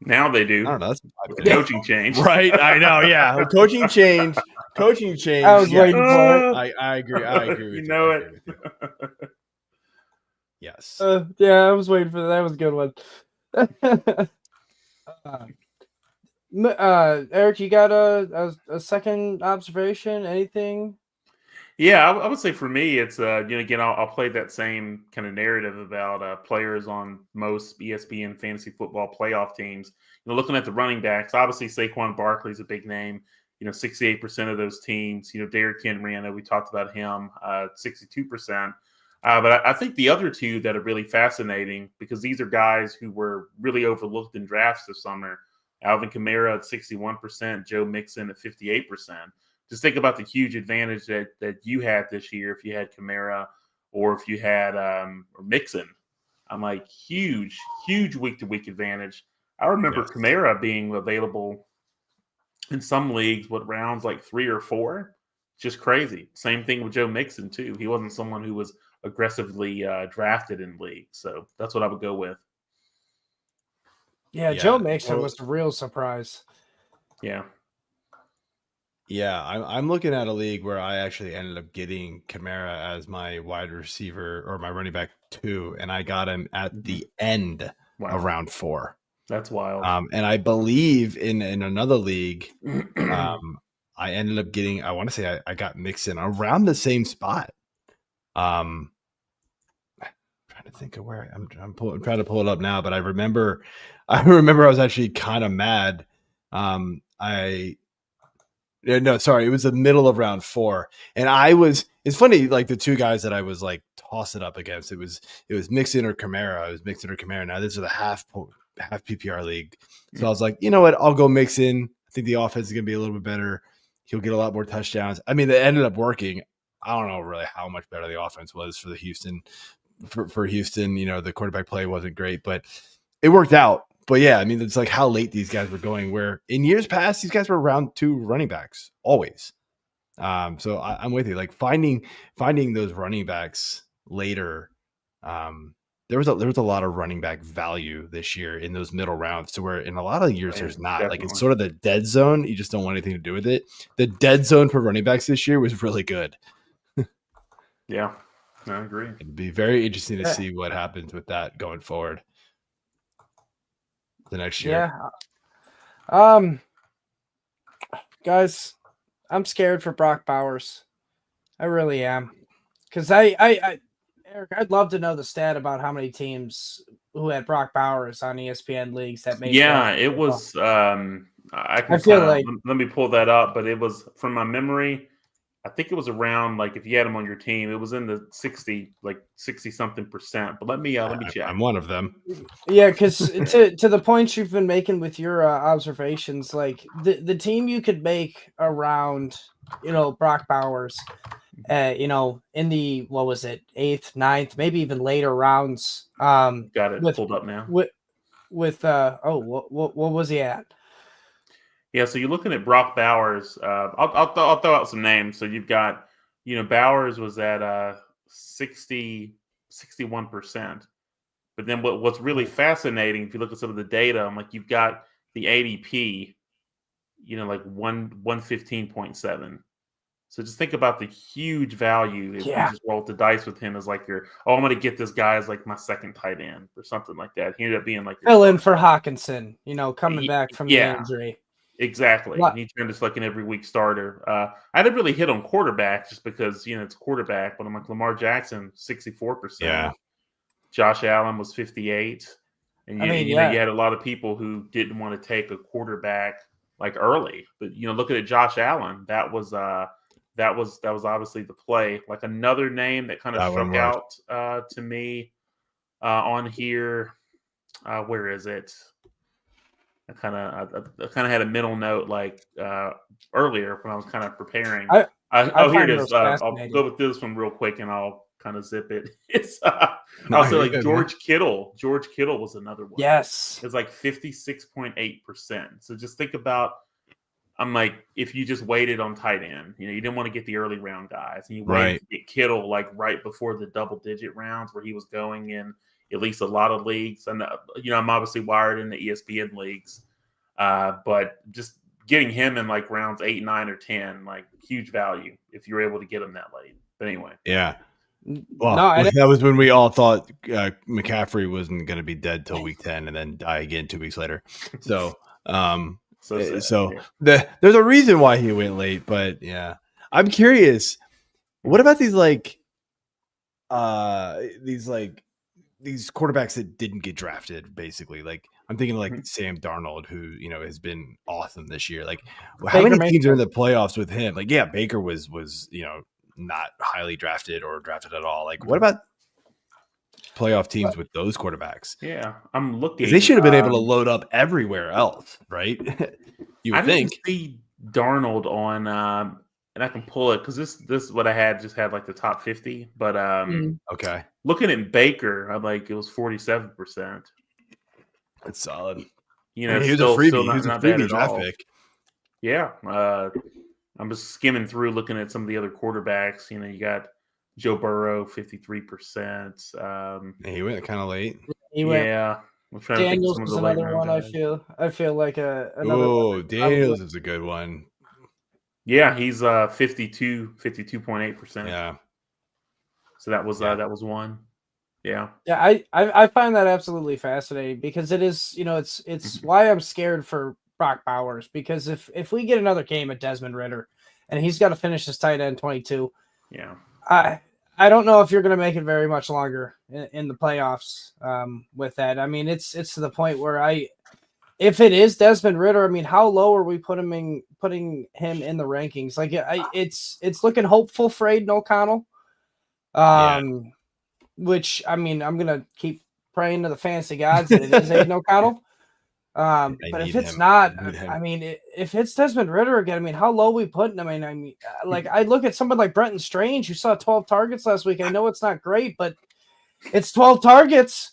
now they do. I don't know. That's with the coaching change. Right. I know. Yeah. Coaching change. I was waiting for it. I agree. I agree with you. know it. Yes. Yeah, I was waiting for that. That was a good one. Eric, you got a second observation? Anything? Yeah, I would say for me, it's again, I'll play that same kind of narrative about players on most ESPN fantasy football playoff teams. Looking at the running backs, obviously Saquon Barkley's a big name. 68% of those teams. Derrick Henry, I know we talked about him, 62%. But I think the other two that are really fascinating, because these are guys who were really overlooked in drafts this summer. Alvin Kamara at 61%, Joe Mixon at 58%. Just think about the huge advantage that you had this year if you had Kamara or if you had Mixon. I'm like, huge week-to-week advantage. I remember Kamara being available in some leagues, rounds like 3 or 4? Just crazy. Same thing with Joe Mixon, too. He wasn't someone who was aggressively drafted in leagues. So that's what I would go with. Yeah, Joe Mixon was a real surprise. Yeah. Yeah, I'm looking at a league where I actually ended up getting Kamara as my wide receiver or my running back 2, and I got him at the end of round 4. That's wild. And I believe in another league, I ended up getting. I want to say I got Mixon around the same spot. I'm trying to think of where I'm trying to pull it up now, but I remember I was actually kind of mad. It was the middle of round 4. And it's funny, like the two guys that I was like tossing up against, it was Mixon or Kamara. It was Mixon or Kamara. Now this is a half PPR league. So I was like, you know what? I'll go Mixon. I think the offense is going to be a little bit better. He'll get a lot more touchdowns. I mean, it ended up working. I don't know really how much better the offense was for Houston. For Houston, the quarterback play wasn't great, but it worked out. But yeah, I mean, it's like how late these guys were going, where in years past, these guys were round 2 running backs always. So I'm with you. Like finding those running backs later. There was a lot of running back value this year in those middle rounds, to where in a lot of years there's not. Definitely. Like it's sort of the dead zone. You just don't want anything to do with it. The dead zone for running backs this year was really good. Yeah, I agree. It'd be very interesting to see what happens with that going forward the next year. Yeah. Guys, I'm scared for Brock Bowers. I really am. Because Eric, I'd love to know the stat about how many teams who had Brock Bowers on ESPN leagues that made. Yeah, it was. I feel like, let me pull that up, but it was from my memory. I think it was around, like, if you had him on your team, it was in the 60 something percent. But let me check. I'm one of them. Yeah, because to the points you've been making with your observations, like the team you could make around, Brock Bowers, in the, what was it, 8th, 9th, maybe even later rounds. Got it pulled up now. What was he at? Yeah, so you're looking at Brock Bowers. I'll throw out some names. So you've got, Bowers was at 61%. But then what's really fascinating, if you look at some of the data, I'm like, you've got the ADP, like 115.7. So just think about the huge value if you just roll the dice with him as like I'm going to get this guy as like my second tight end or something like that. He ended up being like fill in for Hawkinson, coming back from the injury. Exactly. He turned into like an every week starter. I didn't really hit on quarterback just because, it's quarterback, but I'm like Lamar Jackson, 64%. Yeah. Josh Allen was 58%. And you had a lot of people who didn't want to take a quarterback like early. But looking at Josh Allen, that was obviously the play. Like another name that kind of struck out to me on here. Where is it? I kind of had a middle note like earlier when I was kind of preparing. I Here it find is. those I'll fascinating. go with this one real quick, and I'll kind of zip it. It's No, also you're like good, George Kittle. George Kittle was another one. Yes. It's like 56.8%. So just think about. I'm like, if you just waited on tight end, you didn't want to get the early round guys, and you waited to get Kittle like right before the double digit rounds where he was going in at least a lot of leagues. And I'm obviously wired in the ESPN leagues, but just getting him in like rounds 8, 9, or 10, like huge value if you're able to get him that late. But anyway, Yeah. Well, No, that was when we all thought McCaffrey wasn't going to be dead till week 10 and then die again 2 weeks later. So, there's a reason why he went late, but yeah, I'm curious. What about these quarterbacks that didn't get drafted? Basically, like I'm thinking like Sam Darnold, who has been awesome this year. Like, how many teams are in the playoffs with him? Like, yeah, Baker was not highly drafted or drafted at all. Like, what about playoff teams with those quarterbacks? Yeah, I'm looking. They should have been able to load up everywhere else, right? You would think. Didn't see Darnold on, and I can pull it because this is what I had. Just had like the top 50, but okay. Looking at Baker, I'm like it was 47%. That's solid. He was a freebie. He was a freebie draft pick. Yeah, I'm just skimming through, looking at some of the other quarterbacks. You got Joe Burrow, 53%. He went kind of late. Yeah. I'm trying Daniels to think is of some of the another one. guys. I feel like another. Oh, Daniels is a good one. Yeah, he's 52.8%. Yeah. So that was one. Yeah. Yeah, I find that absolutely fascinating because it is, it's why I'm scared for Brock Bowers, because if we get another game at Desmond Ridder and he's got to finish his tight end 22, yeah, I don't know if you're going to make it very much longer in the playoffs with that. I mean, it's to the point where if it is Desmond Ridder, I mean, how low are we putting him in the rankings? Like, it's looking hopeful for Aiden O'Connell. Which, I mean, I'm going to keep praying to the fantasy gods that it is Aiden O'Connell. But if it's not, I mean, if it's Desmond Ridder again, I mean, how low we putting him? I mean, like I look at someone like Brenton Strange, who saw 12 targets last week. I know it's not great, but it's 12 targets,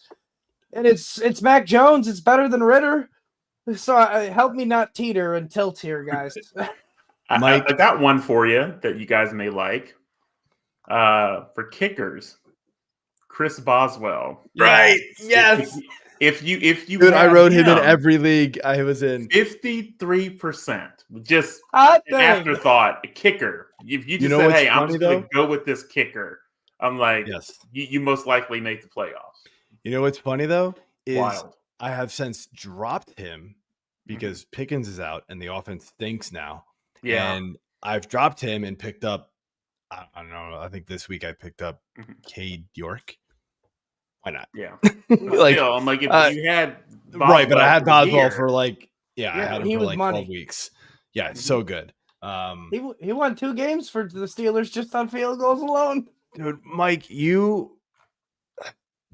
and it's Mac Jones. It's better than Ridder. So help me not teeter and tilt here, guys. I got one for you that you guys may like. For kickers, Chris Boswell. Right. Yes. If you Dude, I wrote him in every league I was in. 53%. Just an afterthought. A kicker. If you just said, "Hey, I'm just going to go with this kicker," I'm like, yes, you most likely make the playoffs. You know what's funny though is wild. I have since dropped him because Pickens is out and the offense stinks now. Yeah, and I've dropped him and picked up. I don't know. I think this week I picked up Cade York. Why not? Yeah. Like, still, I'm like, if you had Boswell right, but I had Boswell for like, I had him for like money. 12 weeks. Yeah, it's so good. He won 2 games for the Steelers just on field goals alone. Dude, Mike, did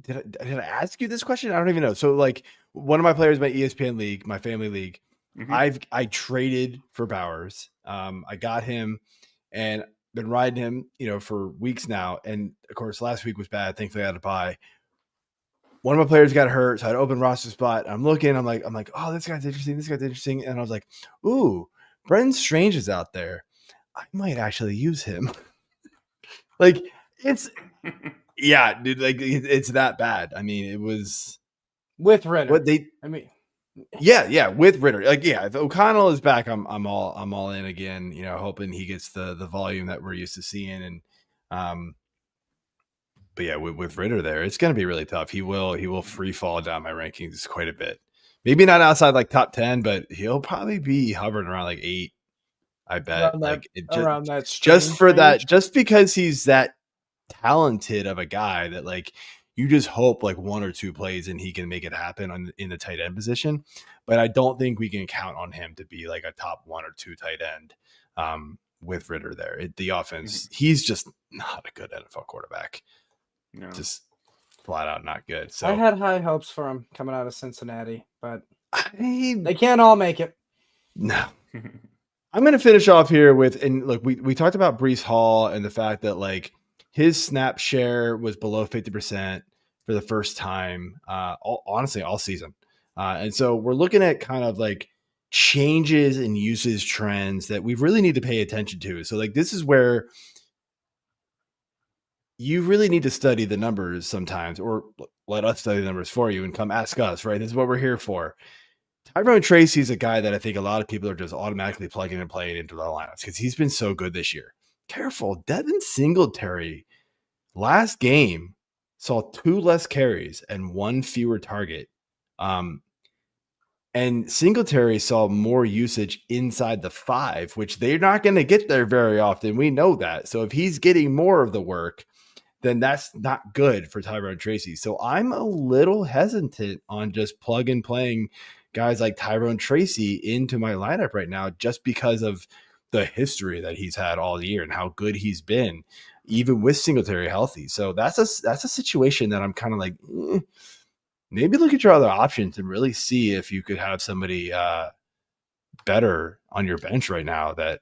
I ask you this question? I don't even know. So, like, one of my players, my ESPN league, my family league, I traded for Bowers. I got him and been riding him, for weeks now. And of course, last week was bad. Thankfully, I had to buy. One of my players got hurt, so I had an open roster spot. I'm looking. I'm like, oh, this guy's interesting. This guy's interesting. And I was like, ooh, Brenton Strange is out there. I might actually use him. Like, it's dude. Like, it's that bad. I mean, it was with Ridder. with Ridder. Like, if O'Connell is back, I'm all in again. Hoping he gets the volume that we're used to seeing. And but yeah, with Ridder there, it's going to be really tough. He will free fall down my rankings quite a bit. Maybe not outside like top 10, but he'll probably be hovering around like 8. I bet. Around that just for that, just because he's that talented of a guy that like you just hope like 1 or 2 plays and he can make it happen in the tight end position. But I don't think we can count on him to be like a top 1 or 2 tight end with Ridder there. The offense, he's just not a good NFL quarterback. No. Just flat out not good. So I had high hopes for him coming out of Cincinnati, but They can't all make it. No. I'm going to finish off here with, and look, we talked about Breece Hall and the fact that like his snap share was below 50% for the first time, honestly, all season. And so we're looking at kind of like changes in usage trends that we really need to pay attention to. So like, this is where you really need to study the numbers sometimes, or let us study the numbers for you and come ask us, right? This is what we're here for. Tyrone Tracy is a guy that I think a lot of people are just automatically plugging and playing into their lineups because he's been so good this year. Careful. Devin Singletary last game saw 2 less carries and 1 fewer target. And Singletary saw more usage inside the 5, which they're not going to get there very often. We know that. So if he's getting more of the work, then that's not good for Tyrone Tracy. So I'm a little hesitant on just plug and playing guys like Tyrone Tracy into my lineup right now, just because of the history that he's had all year and how good he's been, even with Singletary healthy. So that's a situation that I'm kind of like, maybe look at your other options and really see if you could have somebody better on your bench right now that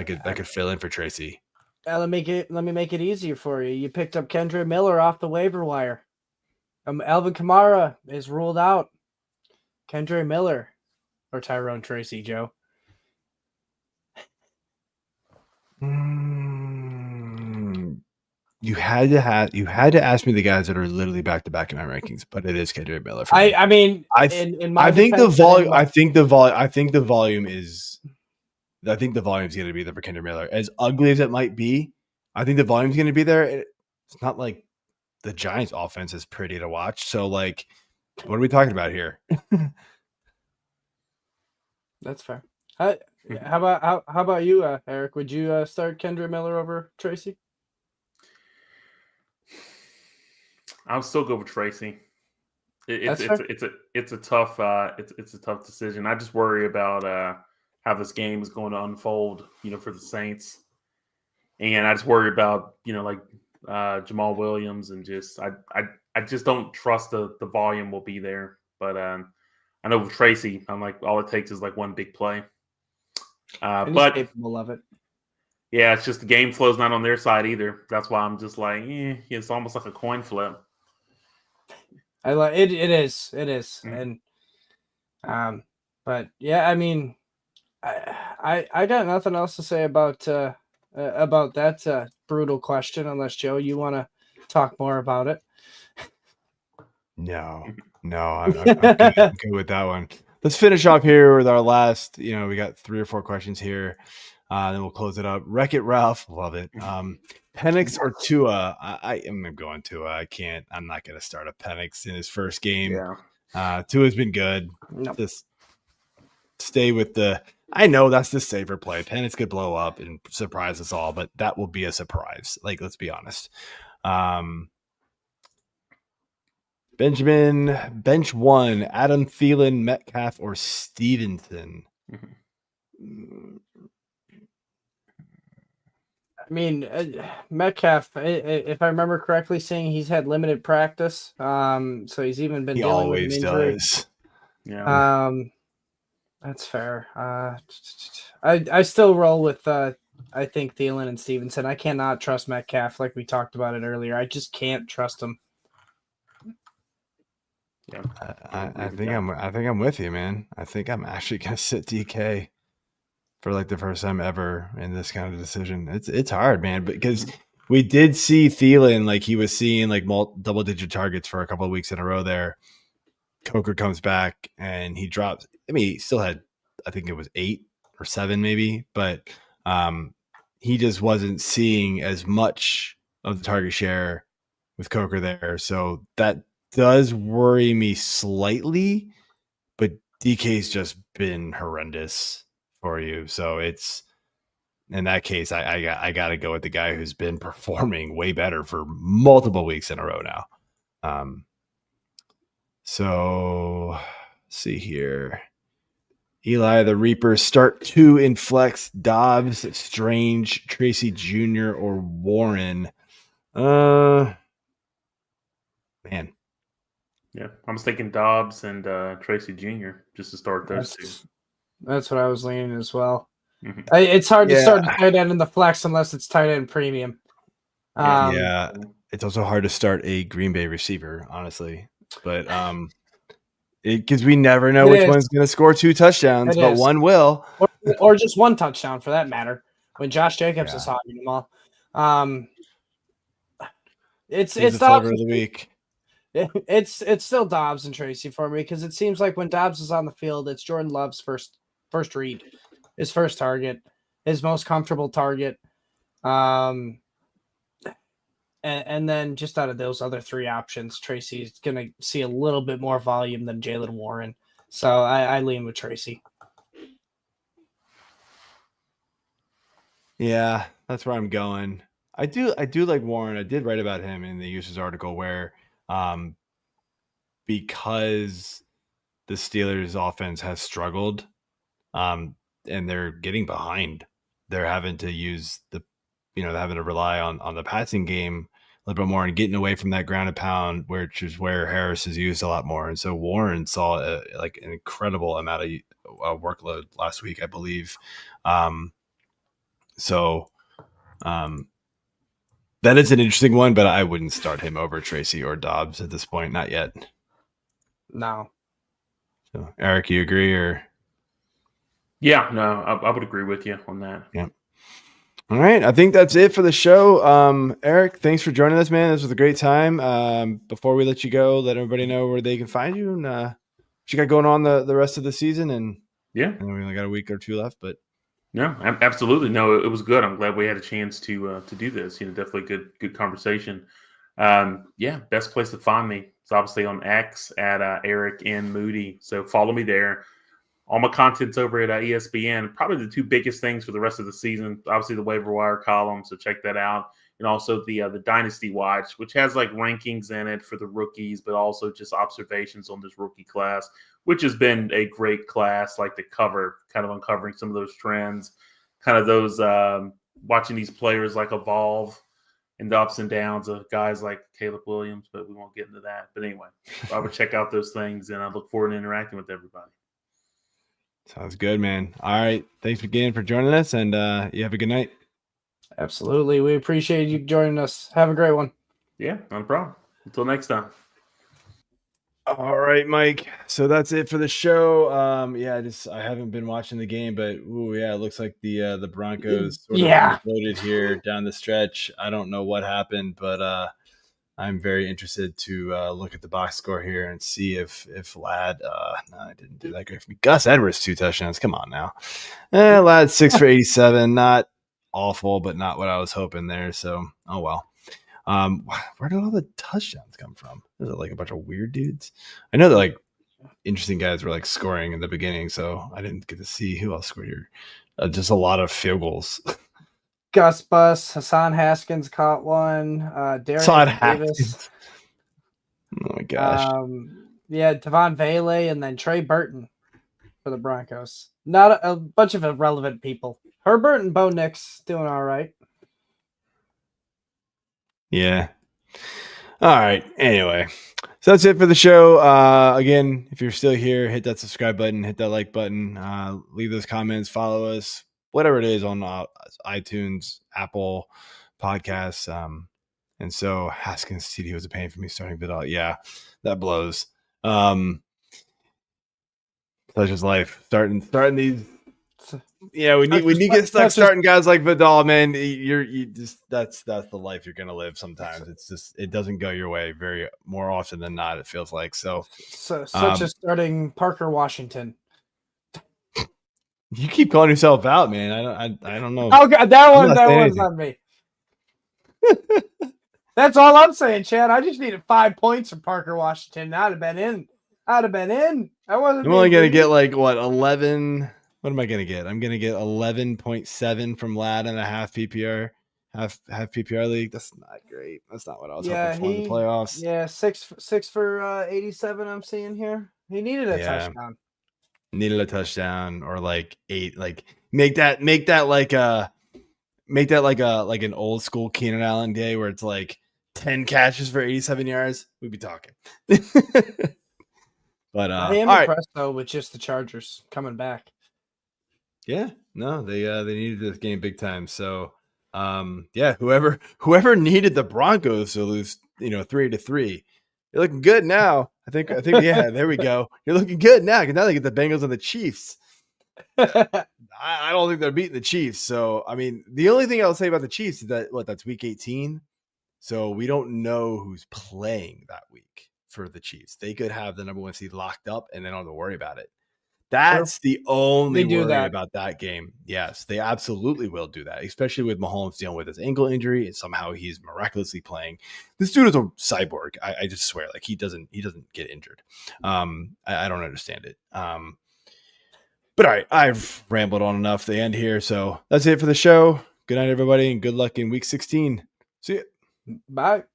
could fill in for Tracy. Let me make it easier for you. You picked up Kendra Miller off the waiver wire. Alvin Kamara is ruled out. Kendra Miller or Tyrone Tracy, Joe? You had to ask me the guys that are literally back to back in my rankings, but it is Kendra Miller. For me. I mean, I think the volume. I think the volume is going to be there for Kendra Miller. As ugly as it might be, I think the volume is going to be there. It's not like the Giants' offense is pretty to watch. So, like, what are we talking about here? That's fair. How about you, Eric? Would you start Kendra Miller over Tracy? I'll still go with Tracy. It's a tough decision. I just worry about how this game is going to unfold, for the Saints, and I just worry about Jamal Williams, and just I just don't trust the volume will be there. But I know with Tracy, I'm like, all it takes is like one big play. And but he's capable of it. Yeah, it's just the game flow's not on their side either. That's why I'm just like, it's almost like a coin flip. I like it. It is, Mm-hmm. And but yeah, I mean, I got nothing else to say about that brutal question, unless Joe, you want to talk more about it. No, I'm good with that one. Let's finish off here with our last. We got 3 or 4 questions here. Then we'll close it up. Wreck It Ralph, love it. Penix or Tua? I am going Tua. I can't. I'm not going to start a Penix in his first game. Yeah. Tua's been good. No. Just stay with the. I know that's the safer play. Penix could blow up and surprise us all, but that will be a surprise. Like, let's be honest. Benjamin, bench 1, Adam Thielen, Metcalf, or Stevenson? Mm-hmm. I mean, Metcalf, if I remember correctly, saying he's had limited practice. So he's even been dealing with an injury. Does. Yeah. That's fair. I still roll with I think Thielen and Stevenson. I cannot trust Metcalf like we talked about it earlier. I just can't trust him. Yeah. I think I'm with you, man. I think I'm actually gonna sit DK for like the first time ever in this kind of decision. It's hard, man, because we did see Thielen, like he was seeing like double-digit targets for a couple of weeks in a row there. Coker comes back and he drops. I mean, he still had, I think it was 8 or 7 maybe, but he just wasn't seeing as much of the target share with Coker there. So that does worry me slightly, but DK's just been horrendous for you. So it's, in that case, I got to go with the guy who's been performing way better for multiple weeks in a row now. So let's see here. Eli the Reaper, start 2 in flex, Dobbs, Strange, Tracy Jr., or Warren. Man. Yeah, I'm thinking Dobbs and Tracy Jr. just to start those two. That's what I was leaning as well. Mm-hmm. It's hard to start Yeah. a tight end in the flex unless it's tight end premium. Yeah, it's also hard to start a Green Bay receiver, honestly. But because we never know which one's going to score 2 touchdowns, but one will, or just 1 touchdown for that matter. When Josh Jacobs is hogging them all, it's the flavor of the week. It's still Dobbs and Tracy for me because it seems like when Dobbs is on the field, it's Jordan Love's first read, his first target, his most comfortable target. And then just out of those other 3 options, Tracy's going to see a little bit more volume than Jaylen Warren. So I lean with Tracy. Yeah, that's where I'm going. I do like Warren. I did write about him in the users article where because the Steelers offense has struggled and they're getting behind, they're having to use they're having to rely on the passing game a little bit more and getting away from that ground and pound, which is where Harris is used a lot more. And so Warren saw an incredible amount of workload last week, I believe. That is an interesting one, but I wouldn't start him over Tracy or Dobbs at this point. Not yet. No. So, Eric, you agree or? Yeah, no, I would agree with you on that. Yeah. All right. I think that's it for the show. Eric, thanks for joining us, man. This was a great time. Before we let you go, let everybody know where they can find you and what you got going on the rest of the season. And yeah, I know we only got a week or 2 left, but. No, absolutely. No, it was good. I'm glad we had a chance to do this. Definitely good conversation. Best place to find me is obviously on X at Eric N. Moody. So follow me there. All my content's over at ESPN. Probably the 2 biggest things for the rest of the season. Obviously the waiver wire column, so check that out. And also the Dynasty Watch, which has like rankings in it for the rookies, but also just observations on this rookie class, which has been a great class, like the cover, kind of uncovering some of those trends, kind of those watching these players like evolve and the ups and downs of guys like Caleb Williams, but we won't get into that. But anyway, I would check out those things, and I look forward to interacting with everybody. Sounds good, man. All right. Thanks again for joining us, and you have a good night. Absolutely. We appreciate you joining us. Have a great one. Yeah, no problem. Until next time. All right, Mike. So that's it for the show. I haven't been watching the game, but it looks like the Broncos sort of imploded here down the stretch. I don't know what happened, but I'm very interested to look at the box score here and see if Ladd. No, I didn't do that great for me. Gus Edwards 2 touchdowns. Come on now. Ladd 6 for 87. Not awful, but not what I was hoping there. So, oh well. Where did all the touchdowns come from? Is it like a bunch of weird dudes? I know that like interesting guys were like scoring in the beginning, so I didn't get to see who else scored here. Just a lot of field goals. Gus Bus, Hassan Haskins caught one. Darius Davis. Oh my gosh. Devon Vele and then Trey Burton for the Broncos. Not a bunch of irrelevant people. Herbert and Bo Nix doing all right. Yeah. All right. Anyway, so that's it for the show. Again, if you're still here, hit that subscribe button, hit that like button, leave those comments, follow us, whatever it is on iTunes, Apple Podcasts. And so Haskins TD was a pain for me starting Vidal. Yeah, that blows. Such is life. Starting these. Yeah, when you get stuck starting guys like Vidal, man, you just that's the life you're gonna live. Sometimes it's just it doesn't go your way very more often than not. It feels like so such as starting Parker Washington. You keep calling yourself out, man. I don't know. Oh God, that one's on me. That's all I'm saying, Chad. I just needed 5 points from Parker Washington. I'd have been in. I wasn't. I'm only gonna get like what 11. What am I going to get? I'm going to get 11.7 from Ladd in a half PPR league. That's not great. That's not what I was hoping for in the playoffs. Yeah, six for 87. I'm seeing here. He needed a touchdown. Needed a touchdown or like 8. Like make that like an old school Keenan Allen day where it's like 10 catches for 87 yards, we'd be talking. But I am impressed though with just the Chargers coming back. Yeah, no, they needed this game big time. So whoever needed the Broncos to lose, 3-3, you're looking good now. I think yeah, there we go. You're looking good now because now they get the Bengals and the Chiefs. I don't think they're beating the Chiefs. So I mean, the only thing I'll say about the Chiefs is that that's week 18. So we don't know who's playing that week for the Chiefs. They could have the number 1 seed locked up and they don't have to worry about it. That's the only worry about that game. Yes, they absolutely will do that, especially with Mahomes dealing with his ankle injury and somehow he's miraculously playing. This dude is a cyborg. I just swear, like he doesn't get injured. I don't understand it. But all right, I've rambled on enough. The end here, so that's it for the show. Good night, everybody, and good luck in week 16. See you. Bye.